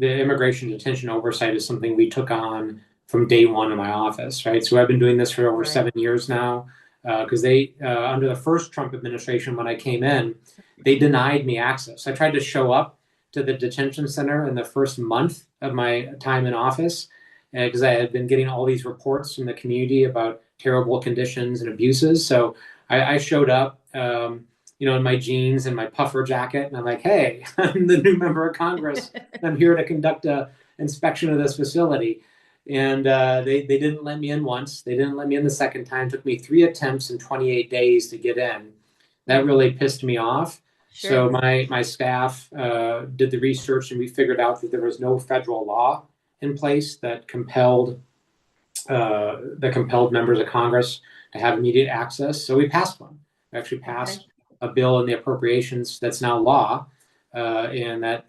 immigration detention oversight is something we took on from day one in my office, right? So I've been doing this for over Right. 7 years now, because they under the first Trump administration, when I came in, they denied me access. I tried to show up to the detention center in the first month of my time in office, because I had been getting all these reports from the community about terrible conditions and abuses. So I showed up, in my jeans and my puffer jacket, and I'm like, "Hey, I'm the new member of Congress. I'm here to conduct a inspection of this facility." And they didn't let me in once. They didn't let me in the second time. It took me 3 attempts in 28 days to get in. That really pissed me off. So Sure. my staff did the research, and we figured out that there was no federal law in place that compelled members of Congress to have immediate access. So we passed one. We actually Okay. passed a bill in the appropriations that's now law, and that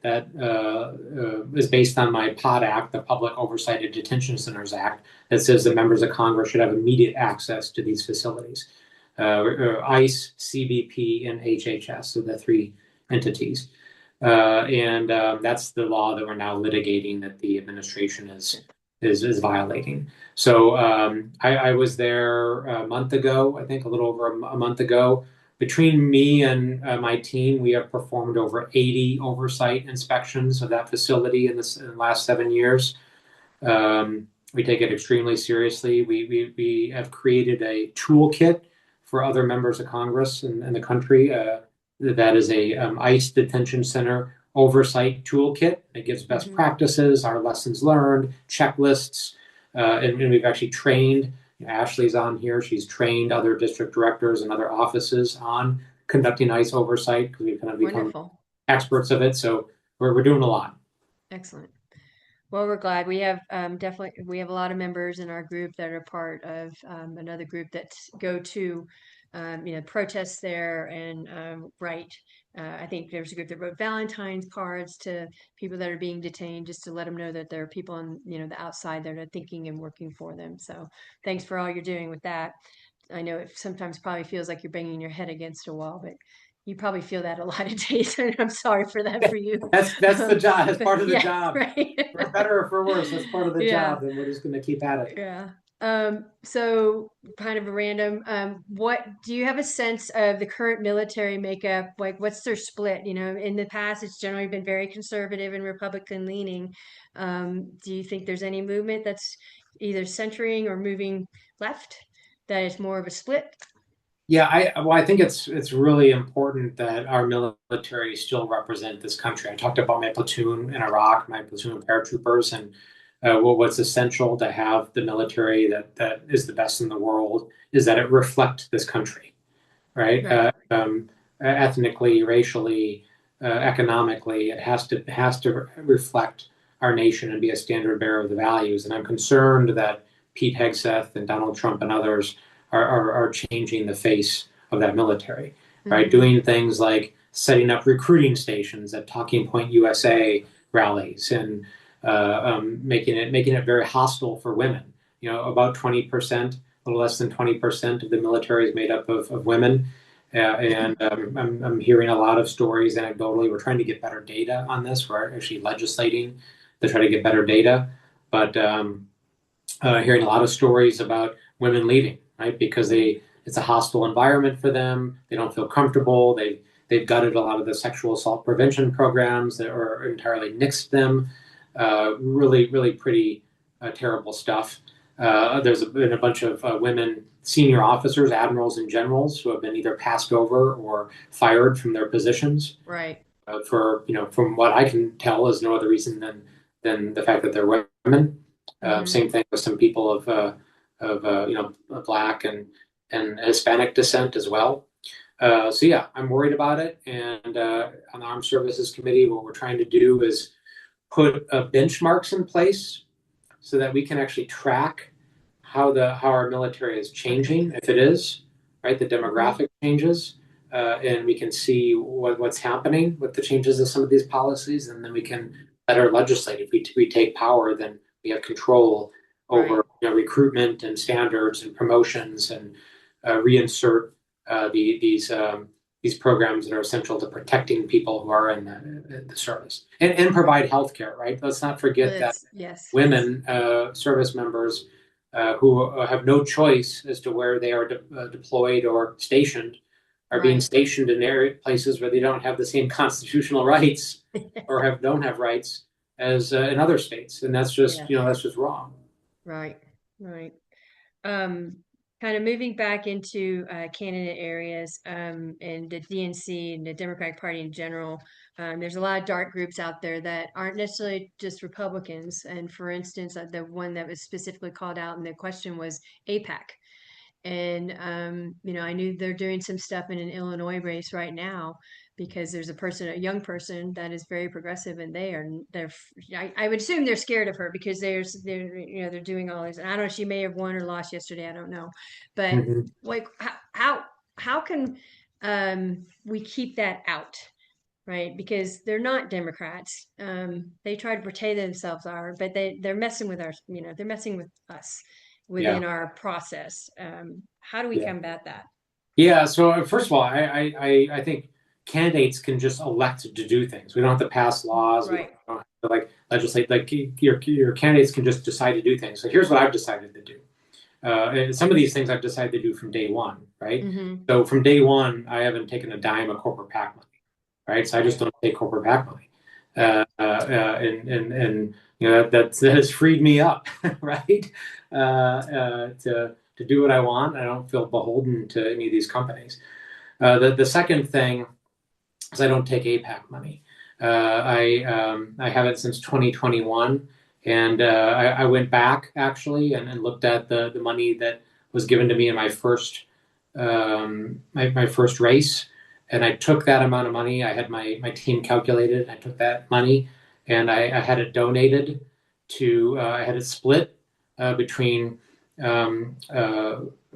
is based on my POD Act, the Public Oversight of Detention Centers Act, that says that members of Congress should have immediate access to these facilities. ICE, CBP, and HHS, so the three entities. And that's the law that we're now litigating that the administration is violating. So I was there a month ago, I think a little over a month ago. Between me and my team, we have performed over 80 oversight inspections of that facility in the last 7 years. We take it extremely seriously. We have created a toolkit for other members of Congress in the country. That is a ICE detention center oversight toolkit. It gives best Hmm. practices, our lessons learned, checklists, and we've actually trained. Ashley's on here. She's trained other district directors and other offices on conducting ICE oversight, because we've kind of become Wonderful. experts of it. So we're doing a lot. Excellent. Well, we're glad. We have definitely, we have a lot of members in our group that are part of another group that go to protests there and write. I think there's a group that wrote Valentine's cards to people that are being detained, just to let them know that there are people on the outside that are thinking and working for them. So thanks for all you're doing with that. I know it sometimes probably feels like you're banging your head against a wall, but you probably feel that a lot of days, and I'm sorry for that for you. That's the job. That's But part of the yeah, job. right. For better or for worse, that's part of the Yeah, job, and we're just going to keep at it. yeah. So kind of a random, what do you have a sense of the current military makeup? Like, what's their split? In the past, it's generally been very conservative and Republican leaning. Do you think there's any movement that's either centering or moving left that is more of a split? Yeah, I think it's really important that our military still represent this country. I talked about my platoon in Iraq, my platoon of paratroopers, and what's essential to have the military that is the best in the world is that it reflect this country, right? Right. Ethnically, racially, economically, it has to reflect our nation and be a standard bearer of the values. And I'm concerned that Pete Hegseth and Donald Trump and others are changing the face of that military, right? Hmm. Doing things like setting up recruiting stations at Talking Point USA rallies, and making it very hostile for women. About 20%, a little less than 20% of the military is made up of women. And I'm hearing a lot of stories anecdotally. We're trying to get better data on this. We're actually legislating to try to get better data. But hearing a lot of stories about women leaving, right? Because it's a hostile environment for them. They don't feel comfortable. They've gutted a lot of the sexual assault prevention programs that are entirely nixed them. Really, really pretty terrible stuff. There's been a bunch of women senior officers, admirals, and generals who have been either passed over or fired from their positions Right. for from what I can tell is no other reason than the fact that they're women. Same thing with some people of Black and Hispanic descent as well. So yeah, I'm worried about it. And on the Armed Services Committee, what we're trying to do is put benchmarks in place so that we can actually track how our military is changing, if it is, right, the demographic changes, and we can see what's happening with the changes of some of these policies, and then we can better legislate. If we take power, then we have control over recruitment and standards and promotions, and reinsert these programs that are essential to protecting people who are in the service, and provide health care, right? Let's not forget that women, service members, who have no choice as to where they are deployed or stationed, are being stationed in places where they don't have the same constitutional rights or don't have rights as in other states. And that's just, that's just wrong. Right. Kind of moving back into candidate areas, and the DNC and the Democratic Party in general, there's a lot of dark groups out there that aren't necessarily just Republicans. And for instance, the one that was specifically called out in the question was AIPAC. And I knew they're doing some stuff in an Illinois race right now because there's a young person that is very progressive, and I would assume they're scared of her because they're doing all this. And I don't know, she may have won or lost yesterday, I don't know, but like how can we keep that out, right? Because they're not Democrats. They try to portray themselves are, but they're messing with they're messing with us within our process. How do we combat that? Yeah. So first of all, I think candidates can just elect to do things. We don't have to pass laws. Right. We don't have to legislate. Your candidates can just decide to do things. So here's what I've decided to do. And some of these things I've decided to do from day one, right? So from day one, I haven't taken a dime of corporate PAC money, right? So I just don't take corporate PAC money. And that has freed me up, right? To do what I want. I don't feel beholden to any of these companies. The second thing is I don't take AIPAC money. I haven't since 2021, and I went back actually and looked at the money that was given to me in my first my first race. And I took that amount of money. I had my team calculated. I took that money and I had it donated to, I had it split between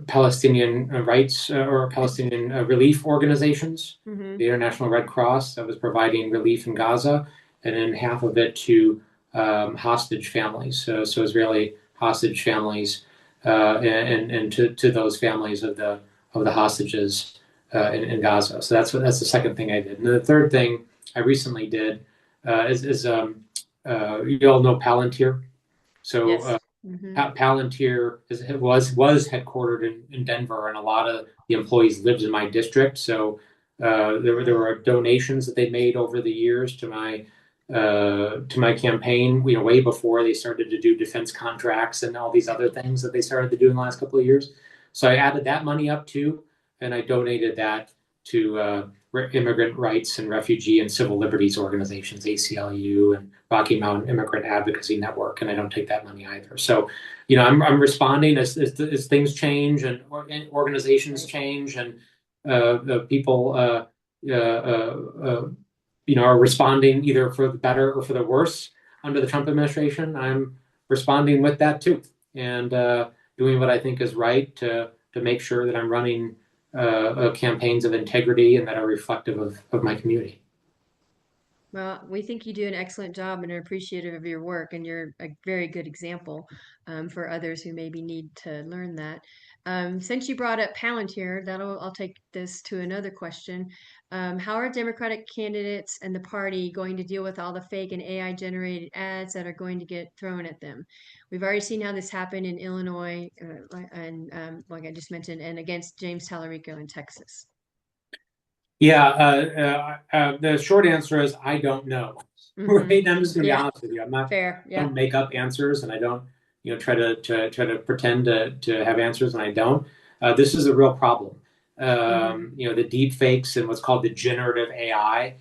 Palestinian rights or Palestinian relief organizations, the International Red Cross that was providing relief in Gaza, and then half of it to hostage families, so Israeli hostage families, and to those families of the hostages in Gaza. So that's the second thing I did. And the third thing I recently did is you all know Palantir. So Yes. Palantir was headquartered in Denver, and a lot of the employees lived in my district. So there were donations that they made over the years to my campaign, way before they started to do defense contracts and all these other things that they started to do in the last couple of years. So I added that money up too, and I donated that to immigrant rights and refugee and civil liberties organizations, ACLU and Rocky Mountain Immigrant Advocacy Network, and I don't take that money either. So, I'm responding as things change and organizations change, and the people are responding either for the better or for the worse under the Trump administration. I'm responding with that too, and doing what I think is right to make sure that I'm running campaigns of integrity and that are reflective of my community. Well, we think you do an excellent job and are appreciative of your work, and you're a very good example for others who maybe need to learn that. Since you brought up Palantir, I'll take this to another question. How are Democratic candidates and the party going to deal with all the fake and AI generated ads that are going to get thrown at them? We've already seen how this happened in Illinois, and like I just mentioned, and against James Tallarico in Texas. Yeah, the short answer is I don't know. Right? I'm just going to be honest with you. I'm not. Fair. Yeah. I don't make up answers, and I don't, try to pretend to have answers, and I don't. This is a real problem. The deep fakes and what's called the generative AI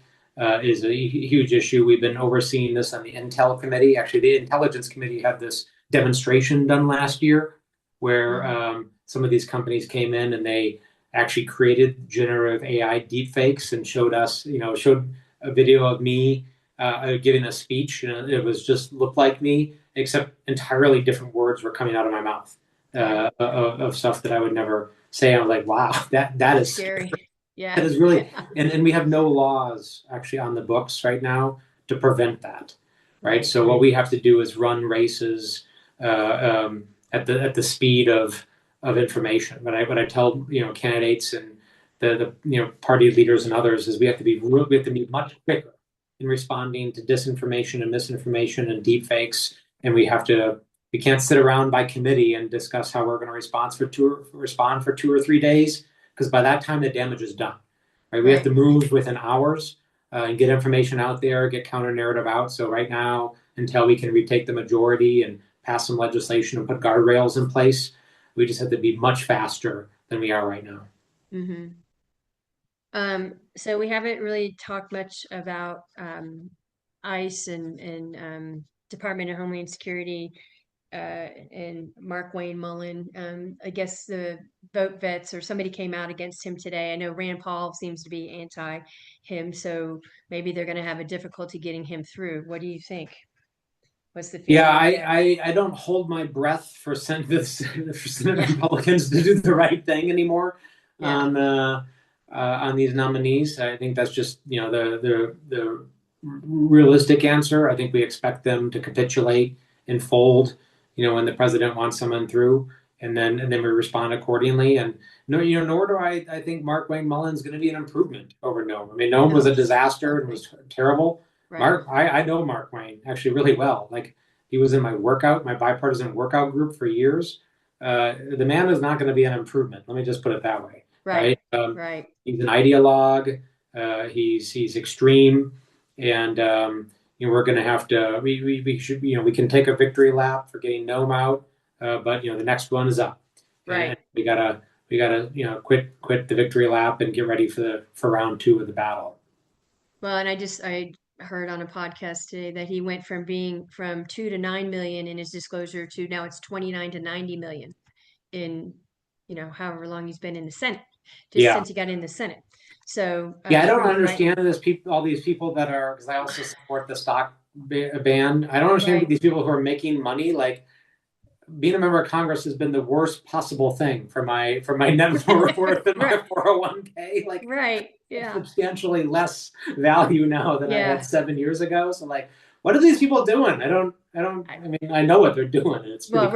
is a huge issue. We've been overseeing this on the Intel committee. Actually, the Intelligence Committee had this demonstration done last year where some of these companies came in and they actually created generative AI deepfakes and showed a video of me giving a speech, and it was just looked like me, except entirely different words were coming out of my mouth of stuff that I would never say. I was like, wow, that is scary. Yeah. That is really, and we have no laws actually on the books right now to prevent that, right? So what we have to do is run races at the speed of information. What I tell candidates and the party leaders and others is we have to be much quicker in responding to disinformation and misinformation and deep fakes, and we can't sit around by committee and discuss how we're going to respond for 2 or 3 days, because by that time the damage is done. Right? We have to move within hours and get information out there, get counter narrative out. So right now, until we can retake the majority and pass some legislation and put guardrails in place, we just have to be much faster than we are right now. Mm-hmm. So we haven't really talked much about ICE and Department of Homeland Security and Mark Wayne Mullen. I guess the vote vets or somebody came out against him today. I know Rand Paul seems to be anti him, so maybe they're going to have a difficulty getting him through. What do you think? What's the feeling? Yeah, I don't hold my breath for Senate Republicans to do the right thing anymore on these nominees. I think that's just the realistic answer. I think we expect them to capitulate and fold when the president wants someone through, and then we respond accordingly. And nor do I think Mark Wayne Mullen's going to be an improvement over Noam. I mean, Noam was a disaster and was terrible. Right. I know Mark Wayne actually really well. Like, he was in my bipartisan workout group for years. The man is not going to be an improvement. Let me just put it that way. Right. He's an ideologue. He's extreme, and we're going to have to. We can take a victory lap for getting Noam out, but the next one is up. Right. And we gotta quit the victory lap and get ready for round 2 of the battle. Well, and I heard on a podcast today that he went from being from 2 to 9 million in his disclosure to now it's 29 to 90 million in however long he's been in the Senate, since he got in the Senate. So I don't understand all these people that are, because I also support the stock ban. I don't understand these people who are making money. Like, being a member of Congress has been the worst possible thing for my net worth and my 401k. Like, substantially less value now than I had 7 years ago. So, like, what are these people doing? I mean, I know what they're doing. It's cool.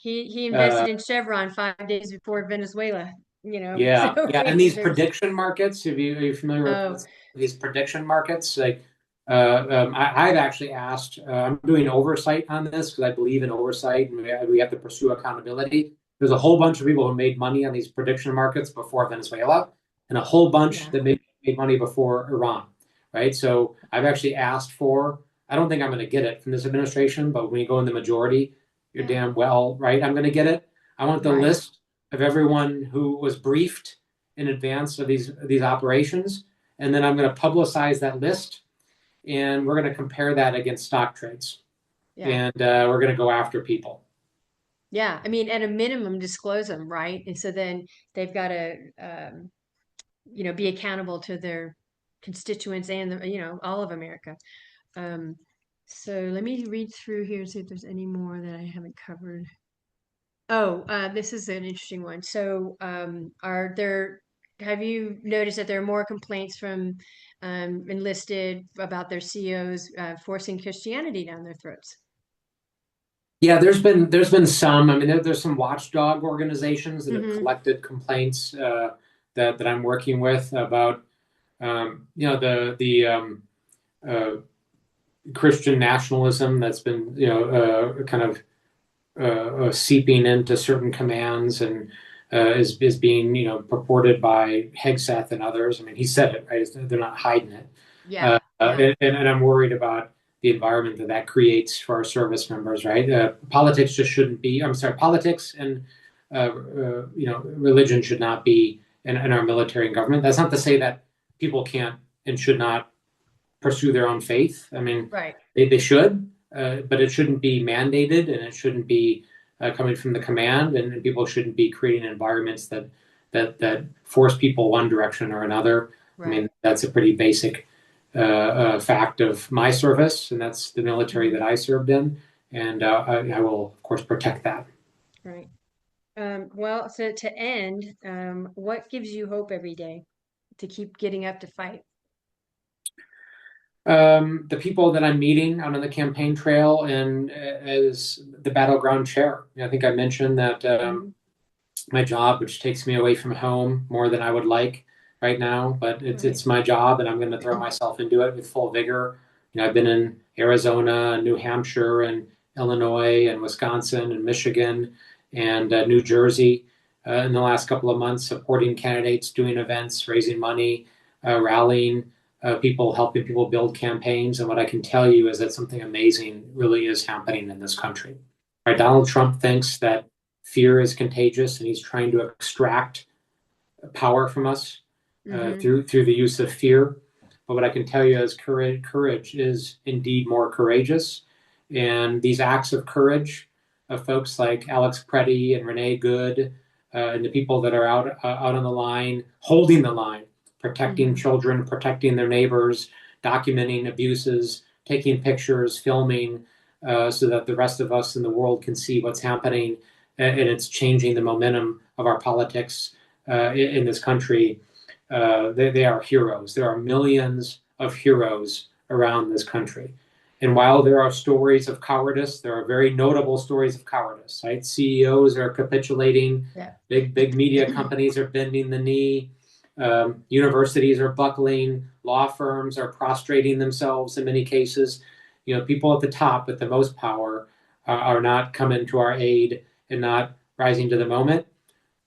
He invested in Chevron 5 days before Venezuela. And these prediction markets. Are you familiar with these prediction markets? Like, I've actually asked. I'm doing oversight on this because I believe in oversight, and we have to pursue accountability. There's a whole bunch of people who made money on these prediction markets before Venezuela, and a whole bunch that made money before Iran. Right. So I've actually asked for. I don't think I'm going to get it from this administration, but when you go in the majority, you're damn well right. I'm going to get it. I want the list of everyone who was briefed in advance of these operations, and then I'm going to publicize that list, and we're going to compare that against stock trades, and we're going to go after people. Yeah, I mean, at a minimum, disclose them, right? And so then they've got to, be accountable to their constituents and all of America. So let me read through here and see if there's any more that I haven't covered. Oh, this is an interesting one. So, have you noticed that there are more complaints from enlisted about their COs forcing Christianity down their throats? Yeah, there's been some. I mean, there's some watchdog organizations that have collected complaints that I'm working with about the Christian nationalism that's been kind of seeping into certain commands and is being purported by Hegseth and others. I mean, he said it, right? They're not hiding it. And I'm worried about the environment that creates for our service members, right? Politics just shouldn't be. I'm sorry, politics and religion should not be in our military and government. That's not to say that people can't and should not pursue their own faith. I mean, they should, but it shouldn't be mandated, and it shouldn't be coming from the command, and people shouldn't be creating environments that force people one direction or another. I mean, that's a pretty basic fact of my service, and that's the military that I served in, and I will, of course, protect that. Right. Well, so to end, what gives you hope every day to keep getting up to fight? The people that I'm meeting out on the campaign trail and as the battleground chair. I think I mentioned that my job, which takes me away from home more than I would like right now, but it's my job, and I'm going to throw myself into it with full vigor. I've been in Arizona and New Hampshire and Illinois and Wisconsin and Michigan and New Jersey in the last couple of months, supporting candidates, doing events, raising money, rallying people, helping people build campaigns. And what I can tell you is that something amazing really is happening in this country. Right? Donald Trump thinks that fear is contagious, and he's trying to extract power from us through the use of fear. But what I can tell you is courage is indeed more courageous. And these acts of courage of folks like Alex Preddy and Renee Good and the people that are out on the line, holding the line, protecting children, protecting their neighbors, documenting abuses, taking pictures, filming, so that the rest of us in the world can see what's happening, and it's changing the momentum of our politics in this country. They are heroes. There are millions of heroes around this country. And while there are stories of cowardice, there are very notable stories of cowardice, right? CEOs are capitulating. Big media companies are bending the knee. Universities are buckling. Law firms are prostrating themselves in many cases. People at the top with the most power are not coming to our aid and not rising to the moment.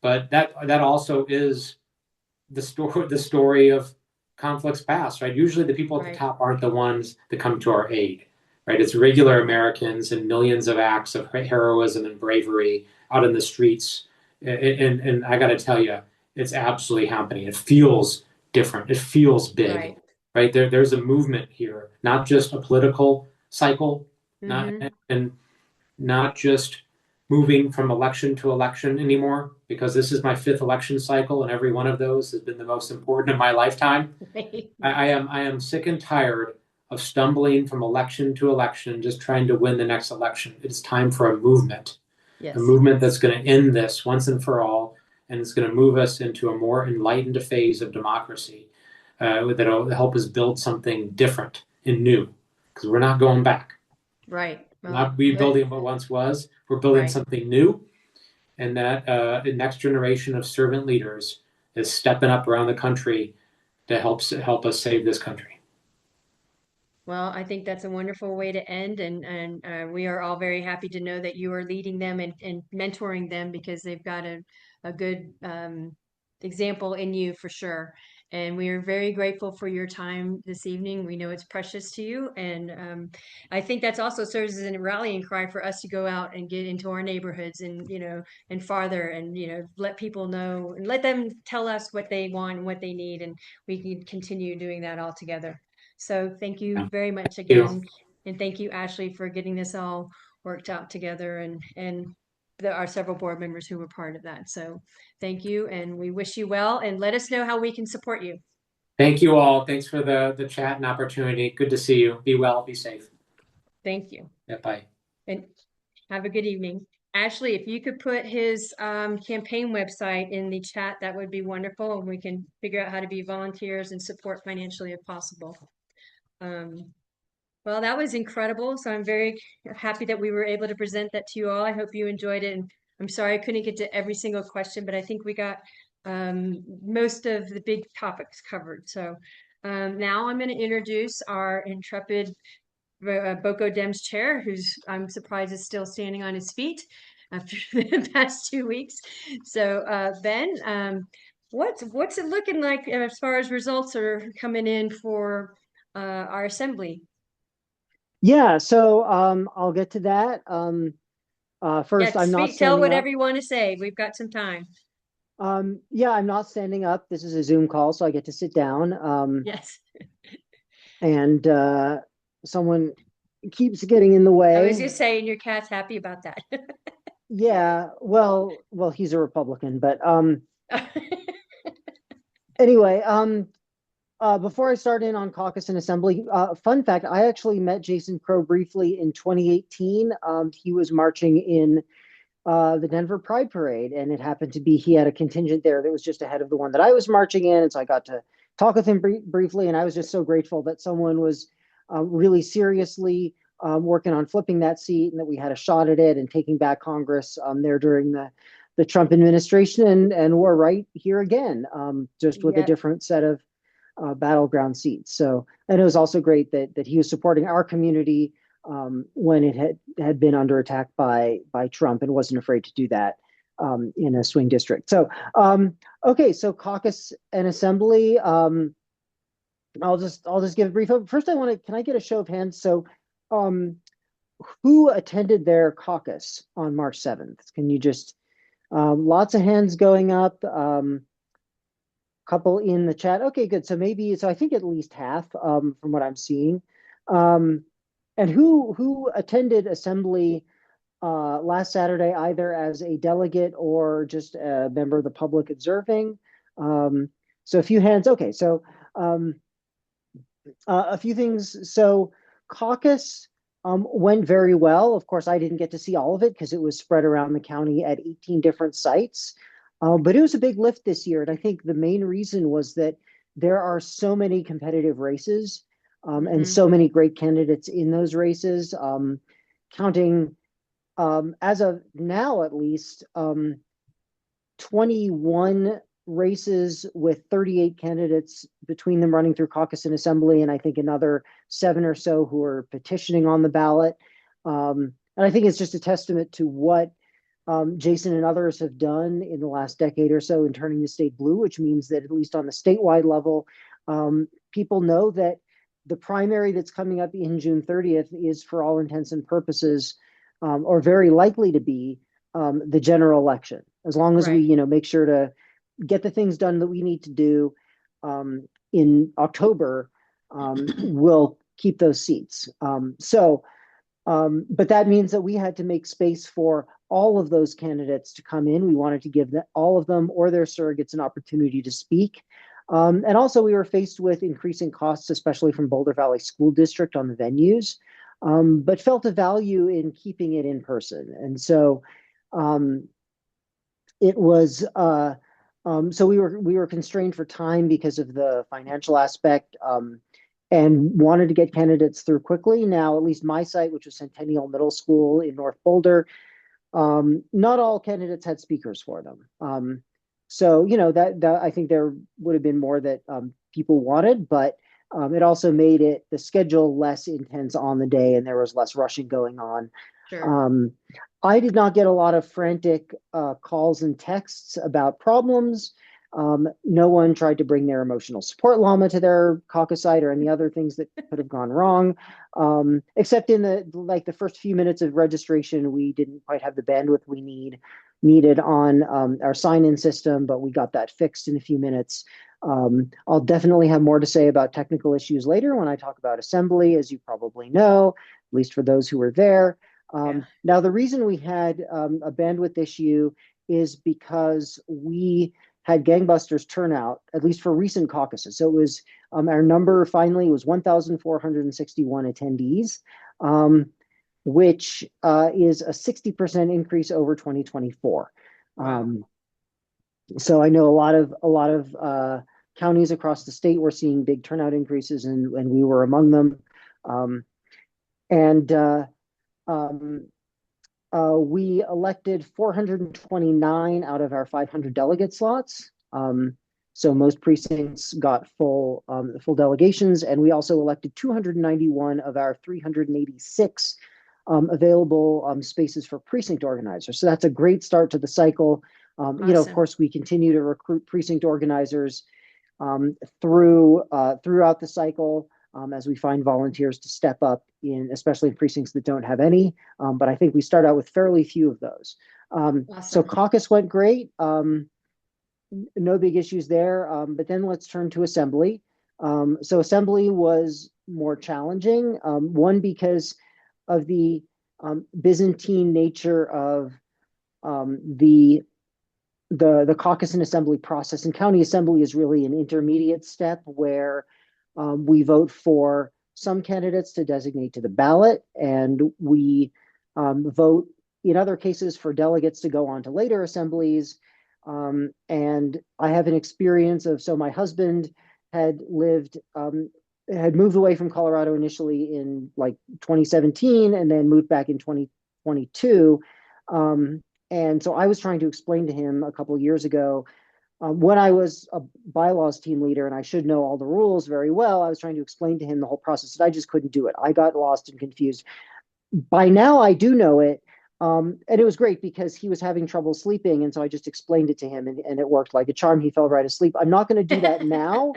But that also is the story of conflicts past, right? Usually the people at the top aren't the ones that come to our aid, right? It's regular Americans and millions of acts of heroism and bravery out in the streets. And I got to tell you, it's absolutely happening. It feels different. It feels big, right? There's a movement here, not just a political cycle, not just moving from election to election anymore, because this is my 5th election cycle, and every one of those has been the most important in my lifetime. I am sick and tired of stumbling from election to election, just trying to win the next election. It's time for a movement, a movement that's going to end this once and for all, and it's going to move us into a more enlightened phase of democracy that'll help us build something different and new, because we're not going back. Right. Not rebuilding what once was. We're building something new, and that the next generation of servant leaders is stepping up around the country to help us save this country. Well, I think that's a wonderful way to end, and we are all very happy to know that you are leading them and mentoring them, because they've got a good example in you for sure. And we are very grateful for your time this evening. We know it's precious to you, and I think that's also serves as a rallying cry for us to go out and get into our neighborhoods and and farther, and let people know and let them tell us what they want and what they need, and we can continue doing that all together. So thank you very much again. And thank you, Ashley, for getting this all worked out together, and there are several board members who were part of that. So thank you, and we wish you well, and let us know how we can support you. Thank you all. Thanks for the chat and opportunity. Good to see you. Be well, be safe. Thank you. Yeah, bye. And have a good evening. Ashley, if you could put his campaign website in the chat, that would be wonderful, and we can figure out how to be volunteers and support financially if possible. Well, that was incredible. So I'm very happy that we were able to present that to you all. I hope you enjoyed it. And I'm sorry I couldn't get to every single question, but I think we got most of the big topics covered. So now I'm going to introduce our intrepid BoCo Dems chair, who's I'm surprised is still standing on his feet after the past 2 weeks. So Ben, what's it looking like as far as results are coming in for our assembly? Yeah, so I'll get to that. First, I'm not tell standing whatever up. you want to say. We've got some time. Yeah, I'm not standing up. This is a Zoom call, so I get to sit down. Yes. And someone keeps getting in the I was way. just saying your cat's happy about that. Yeah, well, he's a Republican, but anyway, before I start in on caucus and assembly, fun fact, I actually met Jason Crow briefly in 2018. He was marching in the Denver Pride Parade, and it happened to be he had a contingent there that was just ahead of the one that I was marching in, and so I got to talk with him briefly, and I was just so grateful that someone was really seriously working on flipping that seat, and that we had a shot at it and taking back Congress there during the Trump administration, and we're right here again, just with a Yep. different set of battleground seats. So, and it was also great that he was supporting our community when it had been under attack by Trump, and wasn't afraid to do that in a swing district. So, okay, so caucus and assembly. I'll just give a brief. First, can I get a show of hands? So, who attended their caucus on March 7th? Can you just lots of hands going up. Couple in the chat. Okay, good. So I think at least half from what I'm seeing. And who attended assembly last Saturday, either as a delegate or just a member of the public observing? So a few hands. Okay, so a few things. So caucus went very well. Of course, I didn't get to see all of it because it was spread around the county at 18 different sites. But it was a big lift this year. And I think the main reason was that there are so many competitive races and so many great candidates in those races. Counting as of now, at least 21 races with 38 candidates between them running through caucus and assembly, and I think another 7 or so who are petitioning on the ballot. And I think it's just a testament to what Jason and others have done in the last decade or so in turning the state blue, which means that at least on the statewide level, people know that the primary that's coming up in June 30th is, for all intents and purposes, or very likely to be, the general election. As long as we, make sure to get the things done that we need to do in October, we'll keep those seats. But that means that we had to make space for all of those candidates to come in. We wanted to give all of them or their surrogates an opportunity to speak. And also we were faced with increasing costs, especially from Boulder Valley School District on the venues, but felt a value in keeping it in person. And so it was, so we were constrained for time because of the financial aspect, and wanted to get candidates through quickly. Now, at least my site, which was Centennial Middle School in North Boulder, not all candidates had speakers for them. So, that I think there would have been more that people wanted, but it also made the schedule less intense on the day, and there was less rushing going on. Sure. I did not get a lot of frantic calls and texts about problems. No one tried to bring their emotional support llama to their caucus site or any other things that could have gone wrong. Except in the first few minutes of registration, we didn't quite have the bandwidth we needed on our sign-in system, but we got that fixed in a few minutes. I'll definitely have more to say about technical issues later when I talk about assembly, as you probably know, at least for those who were there. Now, the reason we had a bandwidth issue is because we had gangbusters turnout, at least for recent caucuses. So it was, our number finally was 1,461 attendees, which is a 60% increase over 2024. So I know a lot of counties across the state were seeing big turnout increases, and we were among them. We elected 429 out of our 500 delegate slots. So most precincts got full delegations, and we also elected 291 of our 386 available spaces for precinct organizers. So that's a great start to the cycle. Awesome. Of course, we continue to recruit precinct organizers throughout the cycle. As we find volunteers to step up especially in precincts that don't have any. But I think we start out with fairly few of those. Awesome. So caucus went great. No big issues there. But then let's turn to assembly. So assembly was more challenging. One, because of the Byzantine nature of the caucus and assembly process. And county assembly is really an intermediate step where we vote for some candidates to designate to the ballot, and we vote in other cases for delegates to go on to later assemblies. And I have an experience of, so my husband had moved away from Colorado initially in like 2017 and then moved back in 2022. And so I was trying to explain to him a couple of years ago, when I was a bylaws team leader and I should know all the rules very well, I was trying to explain to him the whole process, and I just couldn't do it. I got lost and confused. By now I do know it. And it was great because he was having trouble sleeping. And so I just explained it to him, and it worked like a charm. He fell right asleep. I'm not going to do that now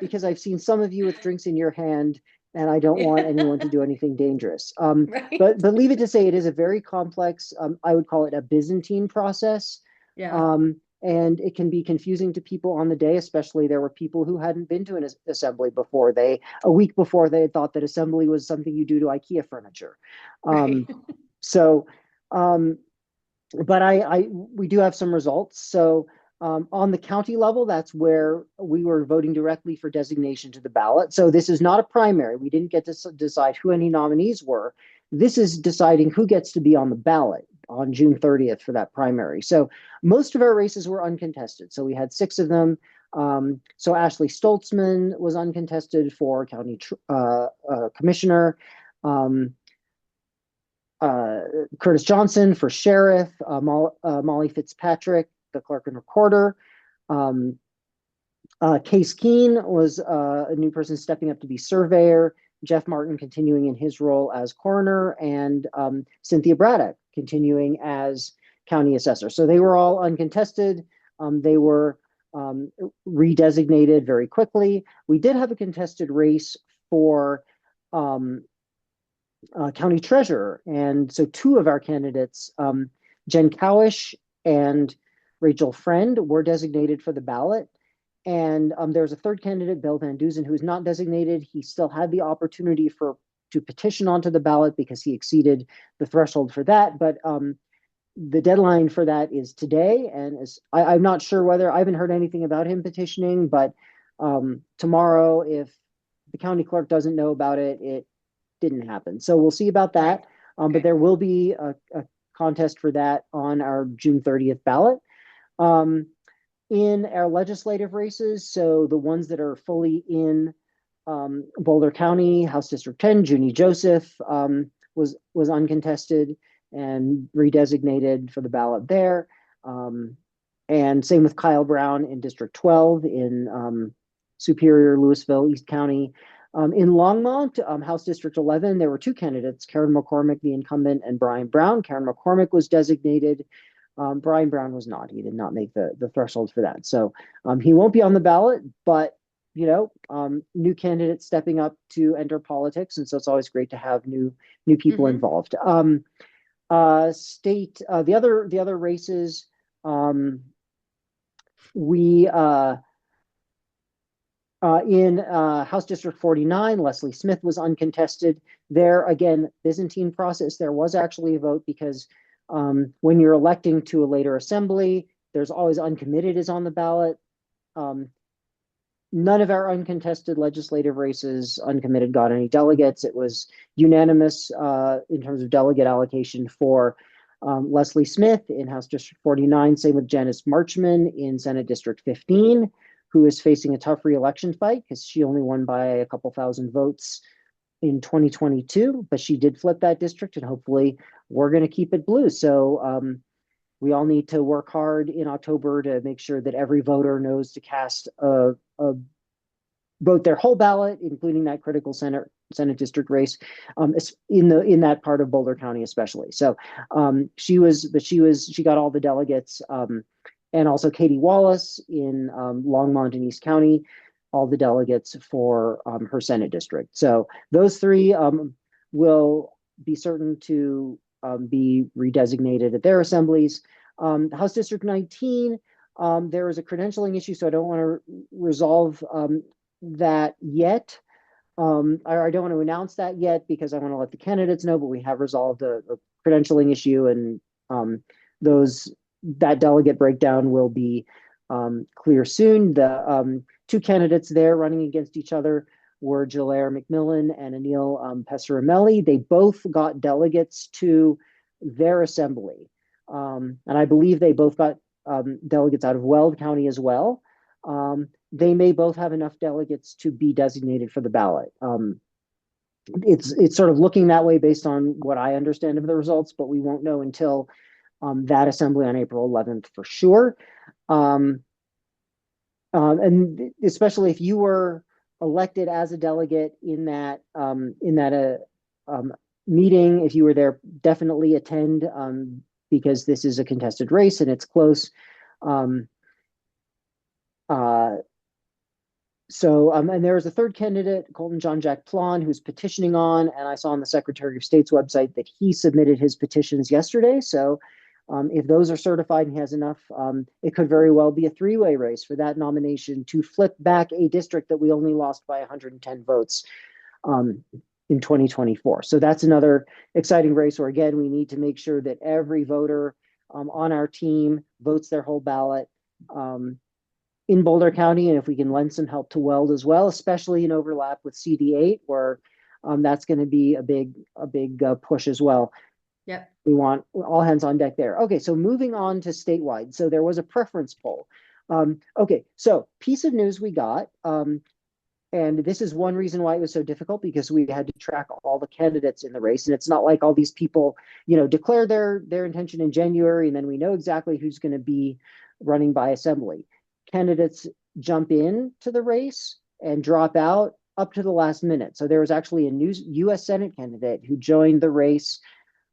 because I've seen some of you with drinks in your hand, and I don't want anyone to do anything dangerous. Right. But leave it to say it is a very complex, I would call it a Byzantine process. Yeah. And it can be confusing to people on the day, especially there were people who hadn't been to an assembly before. A week before, they had thought that assembly was something you do to IKEA furniture. Right. So, but we do have some results. So on the county level, that's where we were voting directly for designation to the ballot. So this is not a primary. We didn't get to decide who any nominees were. This is deciding who gets to be on the ballot on June 30th for that primary. So most of our races were uncontested. So we had 6 of them. So Ashley Stoltzman was uncontested for county commissioner. Curtis Johnson for sheriff, Molly Fitzpatrick, the clerk and recorder. Case Keen was a new person stepping up to be surveyor. Jeff Martin continuing in his role as coroner, and Cynthia Braddock continuing as county assessor. So they were all uncontested. They were redesignated very quickly. We did have a contested race for county treasurer. And so 2 of our candidates, Jen Cowish and Rachel Friend, were designated for the ballot. And there's a 3rd candidate, Bill Van Duzen, who is not designated. He still had the opportunity to petition onto the ballot because he exceeded the threshold for that. But the deadline for that is today. And I'm not sure whether, I haven't heard anything about him petitioning, but tomorrow, if the county clerk doesn't know about it, it didn't happen. So we'll see about that. Okay. But there will be a contest for that on our June 30th ballot. In our legislative races, so the ones that are fully in Boulder County, House District 10, Junie Joseph was uncontested and redesignated for the ballot there. And same with Kyle Brown in District 12 in Superior, Louisville, East County. In Longmont, House District 11, there were 2 candidates, Karen McCormick, the incumbent, and Brian Brown. Karen McCormick was designated. Brian Brown was not. He did not make the threshold for that. So he won't be on the ballot, but, new candidates stepping up to enter politics. And so it's always great to have new people involved. The other races, we in House District 49, Leslie Smith was uncontested. There, again, Byzantine process. There was actually a vote because when you're electing to a later assembly, there's always uncommitted is on the ballot. None of our uncontested legislative races, uncommitted, got any delegates. It was unanimous in terms of delegate allocation for Leslie Smith in House District 49. Same with Janice Marchman in Senate District 15, who is facing a tough re-election fight because she only won by a couple thousand votes in 2022, but she did flip that district, and hopefully we're going to keep it blue. So we all need to work hard in October to make sure that every voter knows to cast a vote their whole ballot, including that critical Senate district race, in that part of Boulder County especially. So she got all the delegates, and also Katie Wallace in Longmont and East County, all the delegates for her Senate district. So those 3 will be certain to be redesignated at their assemblies. House District 19, there is a credentialing issue, so I don't want to resolve that yet. I don't want to announce that yet because I want to let the candidates know, but we have resolved a credentialing issue, and that delegate breakdown will be clear soon. The two candidates there running against each other were Jalaire McMillan and Anil Pesaramelli. They both got delegates to their assembly. And I believe they both got delegates out of Weld County as well. They may both have enough delegates to be designated for the ballot. It's sort of looking that way based on what I understand of the results, but we won't know until that assembly on April 11th for sure. And especially if you were elected as a delegate in that meeting, if you were there, definitely attend because this is a contested race and it's close. And there was a third candidate, Colton John Jack Plon, who's petitioning on, and I saw on the Secretary of State's website that he submitted his petitions yesterday. So if those are certified and he has enough, it could very well be a three-way race for that nomination to flip back a district that we only lost by 110 votes in 2024. So that's another exciting race where, again, we need to make sure that every voter on our team votes their whole ballot in Boulder County, and if we can lend some help to Weld as well, especially in overlap with CD8, where that's going to be a big push as well. Yep. We want all hands on deck there. Okay, so moving on to statewide. So there was a preference poll. Okay, so piece of news we got, and this is one reason why it was so difficult, because we had to track all the candidates in the race, and it's not like all these people, declare their intention in January, and then we know exactly who's going to be running by assembly. Candidates jump in to the race and drop out up to the last minute. So there was actually a new U.S. Senate candidate who joined the race.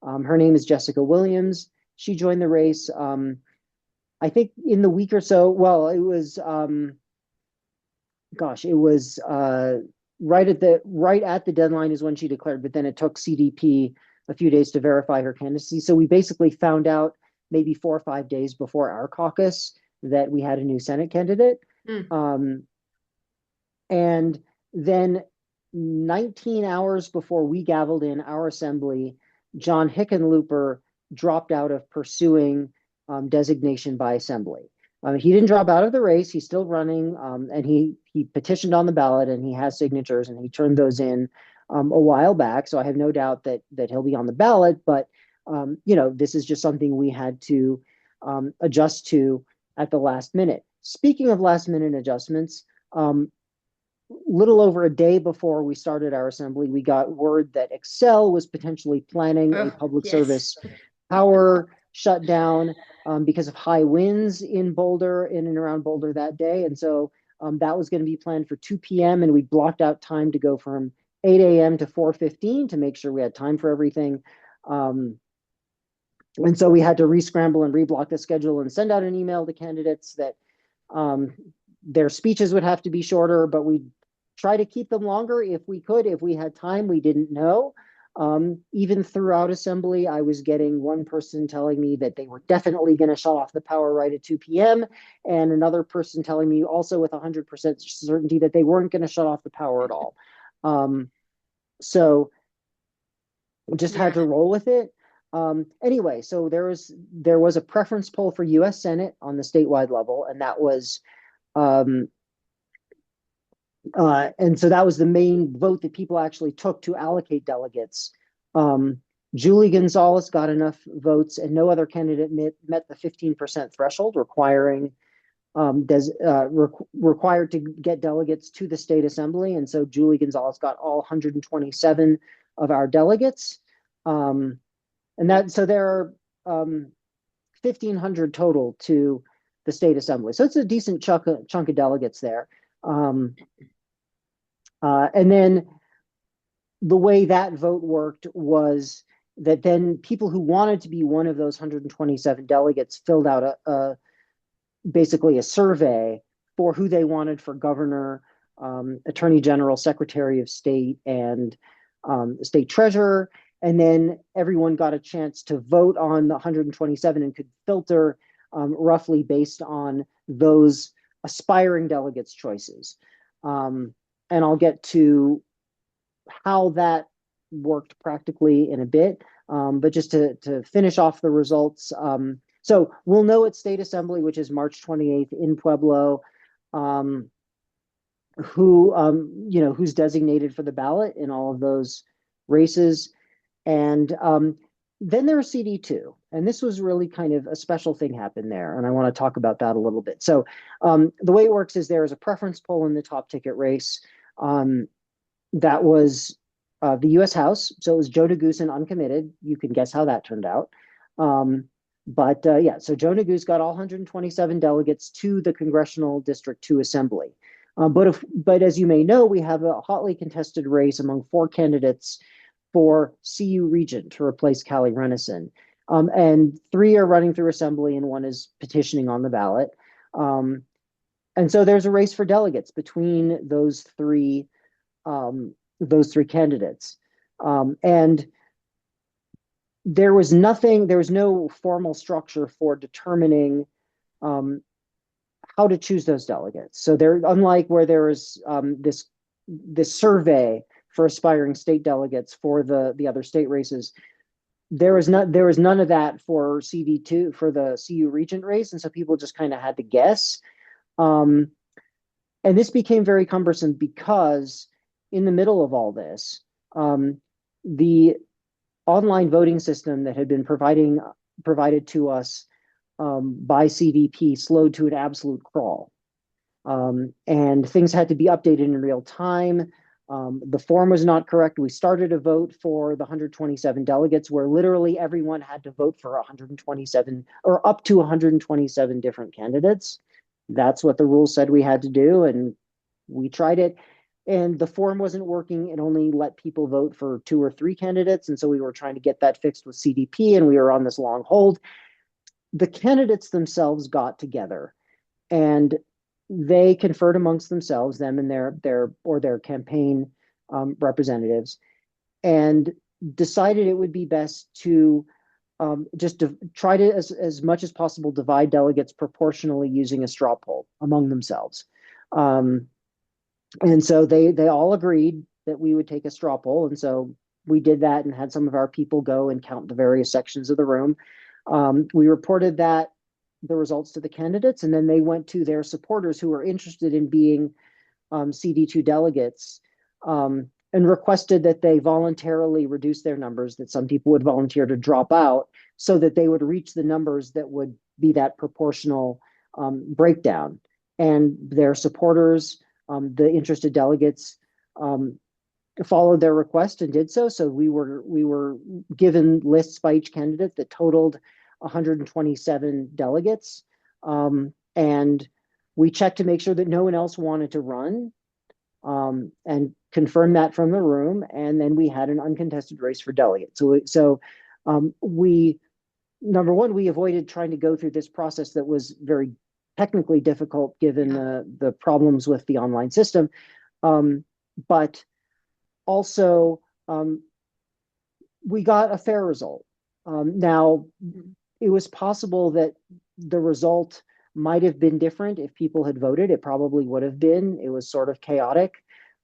Her name is Jessica Williams. She joined the race, I think in the week or so. Well, it was, right at the deadline is when she declared, but then it took CDP a few days to verify her candidacy. So we basically found out maybe 4 or 5 days before our caucus that we had a new Senate candidate. And then 19 hours before we gavelled in our assembly, John Hickenlooper dropped out of pursuing designation by assembly. He didn't drop out of the race. He's still running, and he petitioned on the ballot, and he has signatures, and he turned those in a while back. So I have no doubt that he'll be on the ballot. But this is just something we had to adjust to at the last minute. Speaking of last minute adjustments, little over a day before we started our assembly, we got word that Excel was potentially planning a public service power shutdown because of high winds in Boulder, in and around Boulder that day. And so that was going to be planned for 2 p.m. and we blocked out time to go from 8 a.m. to 4:15 to make sure we had time for everything. And so we had to re-scramble and reblock the schedule and send out an email to candidates that their speeches would have to be shorter, but we'd try to keep them longer if we could. If we had time, we didn't know. Even throughout assembly, I was getting one person telling me that they were definitely going to shut off the power right at 2 p.m. and another person telling me also with 100% certainty that they weren't going to shut off the power at all. So just had to roll with it. Anyway, so there was a preference poll for U.S. Senate on the statewide level, and that was and so that was the main vote that people actually took to allocate delegates. Julie Gonzalez got enough votes, and no other candidate met the 15% threshold required to get delegates to the state assembly, and so Julie Gonzalez got all 127 of our delegates. And so there are 1,500 total to the state assembly. So it's a decent chunk of delegates there. And then the way that vote worked was that then people who wanted to be one of those 127 delegates filled out basically a survey for who they wanted for governor, attorney general, secretary of state, and state treasurer. And then everyone got a chance to vote on the 127 and could filter roughly based on those aspiring delegates' choices. And I'll get to how that worked practically in a bit. But just to finish off the results, so we'll know at State Assembly, which is March 28th in Pueblo, who's designated for the ballot in all of those races. And then there's CD2. And this was really kind of a special thing happened there. And I want to talk about that a little bit. So the way it works is there is a preference poll in the top ticket race. That was the U.S. House. So it was Joe Neguse uncommitted. You can guess how that turned out. So Joe Neguse got all 127 delegates to the Congressional District 2 Assembly. But as you may know, we have a hotly contested race among 4 candidates for CU Regent to replace Callie Renison. And 3 are running through Assembly and 1 is petitioning on the ballot. And so there's a race for delegates between those three candidates. And there was no formal structure for determining how to choose those delegates. So they're unlike where there was this survey for aspiring state delegates for the other state races. There was none of that for CD2 for the CU Regent race, and so people just kind of had to guess. And this became very cumbersome because in the middle of all this, the online voting system that had been provided to us by CDP slowed to an absolute crawl. And things had to be updated in real time. The form was not correct. We started a vote for the 127 delegates where literally everyone had to vote for 127 or up to 127 different candidates. That's what the rules said we had to do. And we tried it. And the form wasn't working. It only let people vote for 2 or 3 candidates. And so we were trying to get that fixed with CDP, and we were on this long hold. The candidates themselves got together and they conferred amongst themselves, them and their campaign representatives, and decided it would be best to just try to, as much as possible, divide delegates proportionally using a straw poll among themselves. And so they all agreed that we would take a straw poll. And so we did that and had some of our people go and count the various sections of the room. We reported the results to the candidates, and then they went to their supporters who were interested in being CD2 delegates, and requested that they voluntarily reduce their numbers, that some people would volunteer to drop out so that they would reach the numbers that would be that proportional breakdown. And their supporters, the interested delegates, followed their request and did so. So we were given lists by each candidate that totaled 127 delegates. And we checked to make sure that no one else wanted to run, and confirmed that from the room. And then we had an uncontested race for delegates. Number one, we avoided trying to go through this process that was very technically difficult given the problems with the online system. But also, we got a fair result. Now, it was possible that the result might have been different if people had voted. It probably would have been. It was sort of chaotic.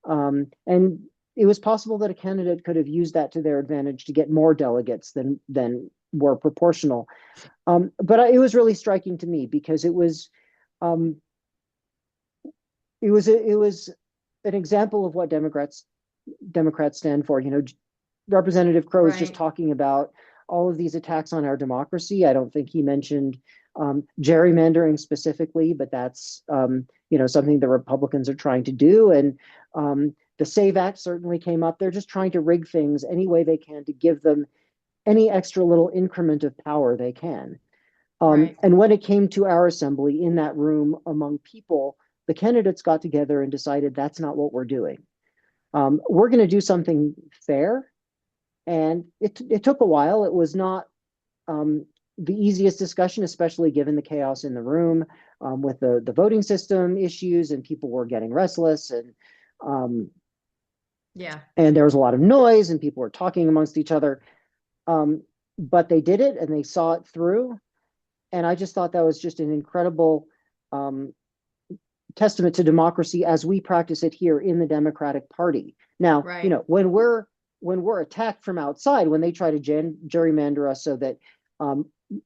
And it was possible that a candidate could have used that to their advantage to get more delegates than were proportional. But it was really striking to me because it was an example of what Democrats stand for. Representative Crow is just talking about all of these attacks on our democracy. I don't think he mentioned gerrymandering specifically, but that's something the Republicans are trying to do. And the SAVE Act certainly came up. They're just trying to rig things any way they can to give them any extra little increment of power they can. And when it came to our assembly in that room among people, the candidates got together and decided that's not what we're doing. We're going to do something fair. And it took a while. It was not the easiest discussion, especially given the chaos in the room with the voting system issues, and people were getting restless, and there was a lot of noise and people were talking amongst each other. But they did it and they saw it through. And I just thought that was just an incredible testament to democracy as we practice it here in the Democratic Party. Now, Right. when we're attacked from outside, when they try to gerrymander us so that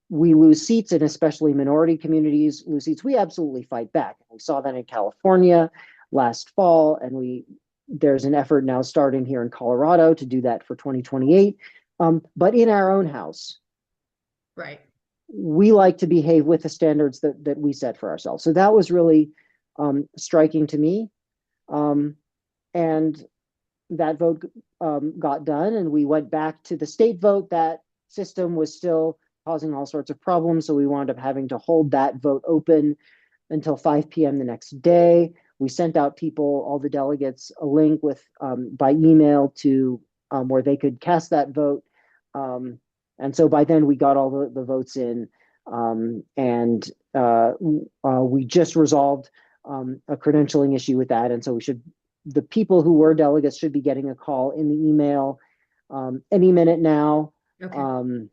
we lose seats, and especially minority communities lose seats, we absolutely fight back. We saw that in California last fall, and there's an effort now starting here in Colorado to do that for 2028. But in our own house, Right. we like to behave with the standards that we set for ourselves. So that was really striking to me. And that vote got done, and we went back to the state vote. That system was still causing all sorts of problems, so we wound up having to hold that vote open until 5 p.m. the next day. We sent out people, all the delegates, a link with by email to where they could cast that vote. And so by then we got all the votes in, and we just resolved a credentialing issue with that. And so the people who were delegates should be getting a call in the email any minute now. Okay.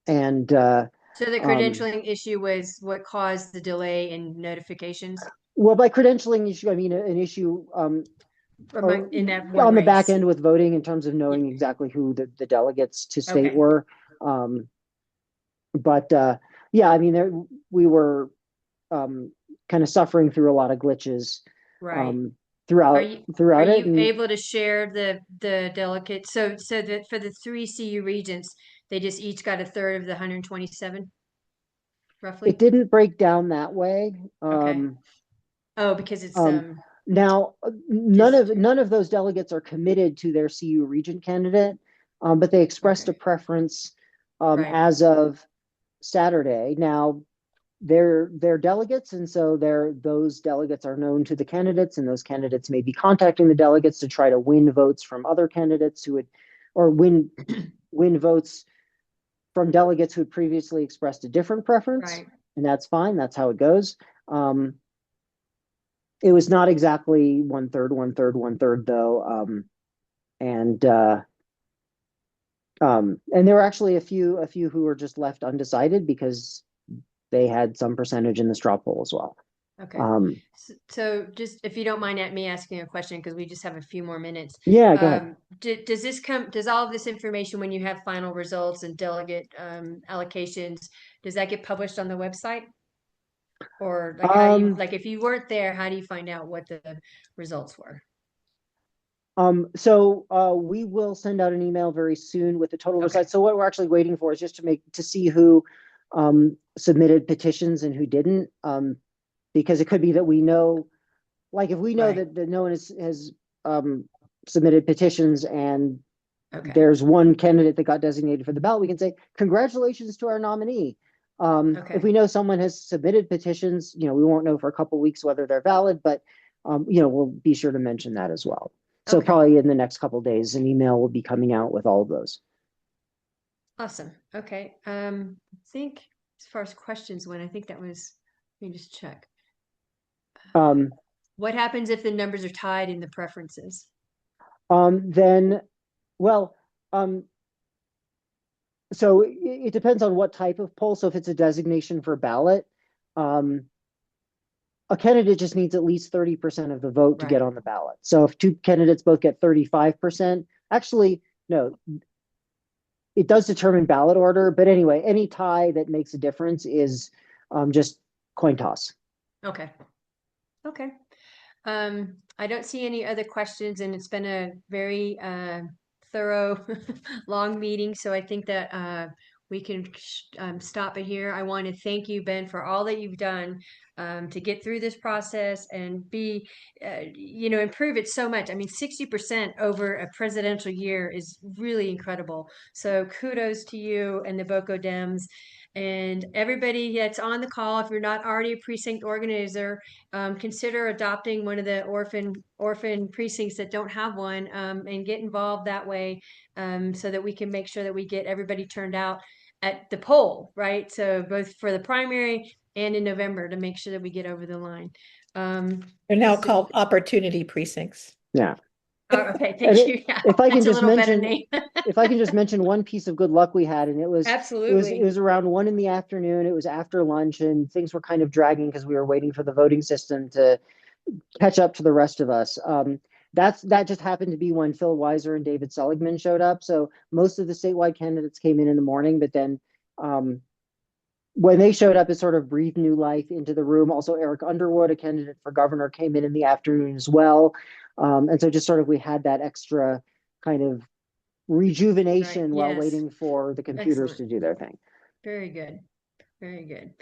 And So the credentialing issue was what caused the delay in notifications? well, by credentialing issue, I mean an issue In that on one the back race. end with voting in terms of knowing exactly who the delegates to state Okay. were. But yeah, I mean, we were kind of suffering through a lot of glitches Right. throughout Are it. you able to share the delegates? So that for the 3 CU regents, they just each got a third of the 127, roughly? It didn't break down that way. Okay. Oh, because it's Now, none of those delegates are committed to their CU regent candidate, but they expressed a preference right. as of Saturday. Now, they're delegates, and so those delegates are known to the candidates, and those candidates may be contacting the delegates to try to win votes from other candidates or win votes from delegates who had previously expressed a different preference. Right. And that's fine. That's how it goes. It was not exactly 1/3, 1/3, 1/3 though. And there were actually a few who were just left undecided because they had some percentage in the straw poll as well. Okay. So just if you don't mind me asking a question, because we just have a few more minutes. Yeah, go ahead. Does all of this information, when you have final results and delegate allocations, does that get published on the website? Or like how do you, like if you weren't there, how do you find out what the results were? So we will send out an email very soon with the total results. So what we're actually waiting for is just to see who submitted petitions and who didn't, because it could be that we know, like if we know that no one has submitted petitions and there's one candidate that got designated for the ballot, we can say congratulations to our nominee. If we know someone has submitted petitions, we won't know for a couple of weeks whether they're valid, but we'll be sure to mention that as well. So probably in the next couple of days, an email will be coming out with all of those. Awesome. Okay. I think as far as questions went, I think that was, let me just check. What happens if the numbers are tied in the preferences? So it depends on what type of poll. So if it's a designation for ballot, a candidate just needs at least 30% of the vote to get on the ballot. So if two candidates both get 35%, actually, no, it does determine ballot order. But anyway, any tie that makes a difference is just coin toss. Okay. Okay. I don't see any other questions, and it's been a very thorough, long meeting. So I think that we can stop it here. I want to thank you, Ben, for all that you've done to get through this process and improve it so much. I mean, 60% over a presidential year is really incredible. So kudos to you and the BoCo Dems. And everybody that's on the call, if you're not already a precinct organizer, consider adopting one of the orphan precincts that don't have one, and get involved that way, so that we can make sure that we get everybody turned out at the poll, right? So both for the primary and in November, to make sure that we get over the line. They're now called opportunity precincts. Yeah. Oh, okay, And thank you. Yeah, if I can that's a just little better mention, name. if I can just mention one piece of good luck we had, and it was Absolutely. around 1 in the afternoon. It was after lunch, and things were kind of dragging because we were waiting for the voting system to catch up to the rest of us. That just happened to be when Phil Weiser and David Seligman showed up. So most of the statewide candidates came in the morning, but then when they showed up, it sort of breathed new life into the room. Also, Eric Underwood, a candidate for governor, came in the afternoon as well. And so just sort of we had that extra kind of Right. rejuvenation while Yes. waiting for the computers Excellent. to do their thing. Very good. Very good.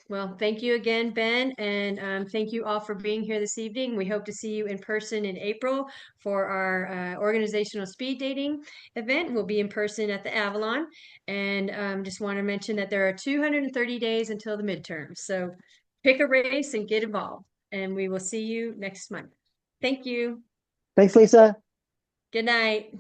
Well, thank you again, Ben, and thank you all for being here this evening. We hope to see you in person in April for our organizational speed dating event. We'll be in person at the Avalon, and just want to mention that there are 230 days until the midterms. So pick a race and get involved, and we will see you next month. Thank you. Thanks, Lisa. Good night.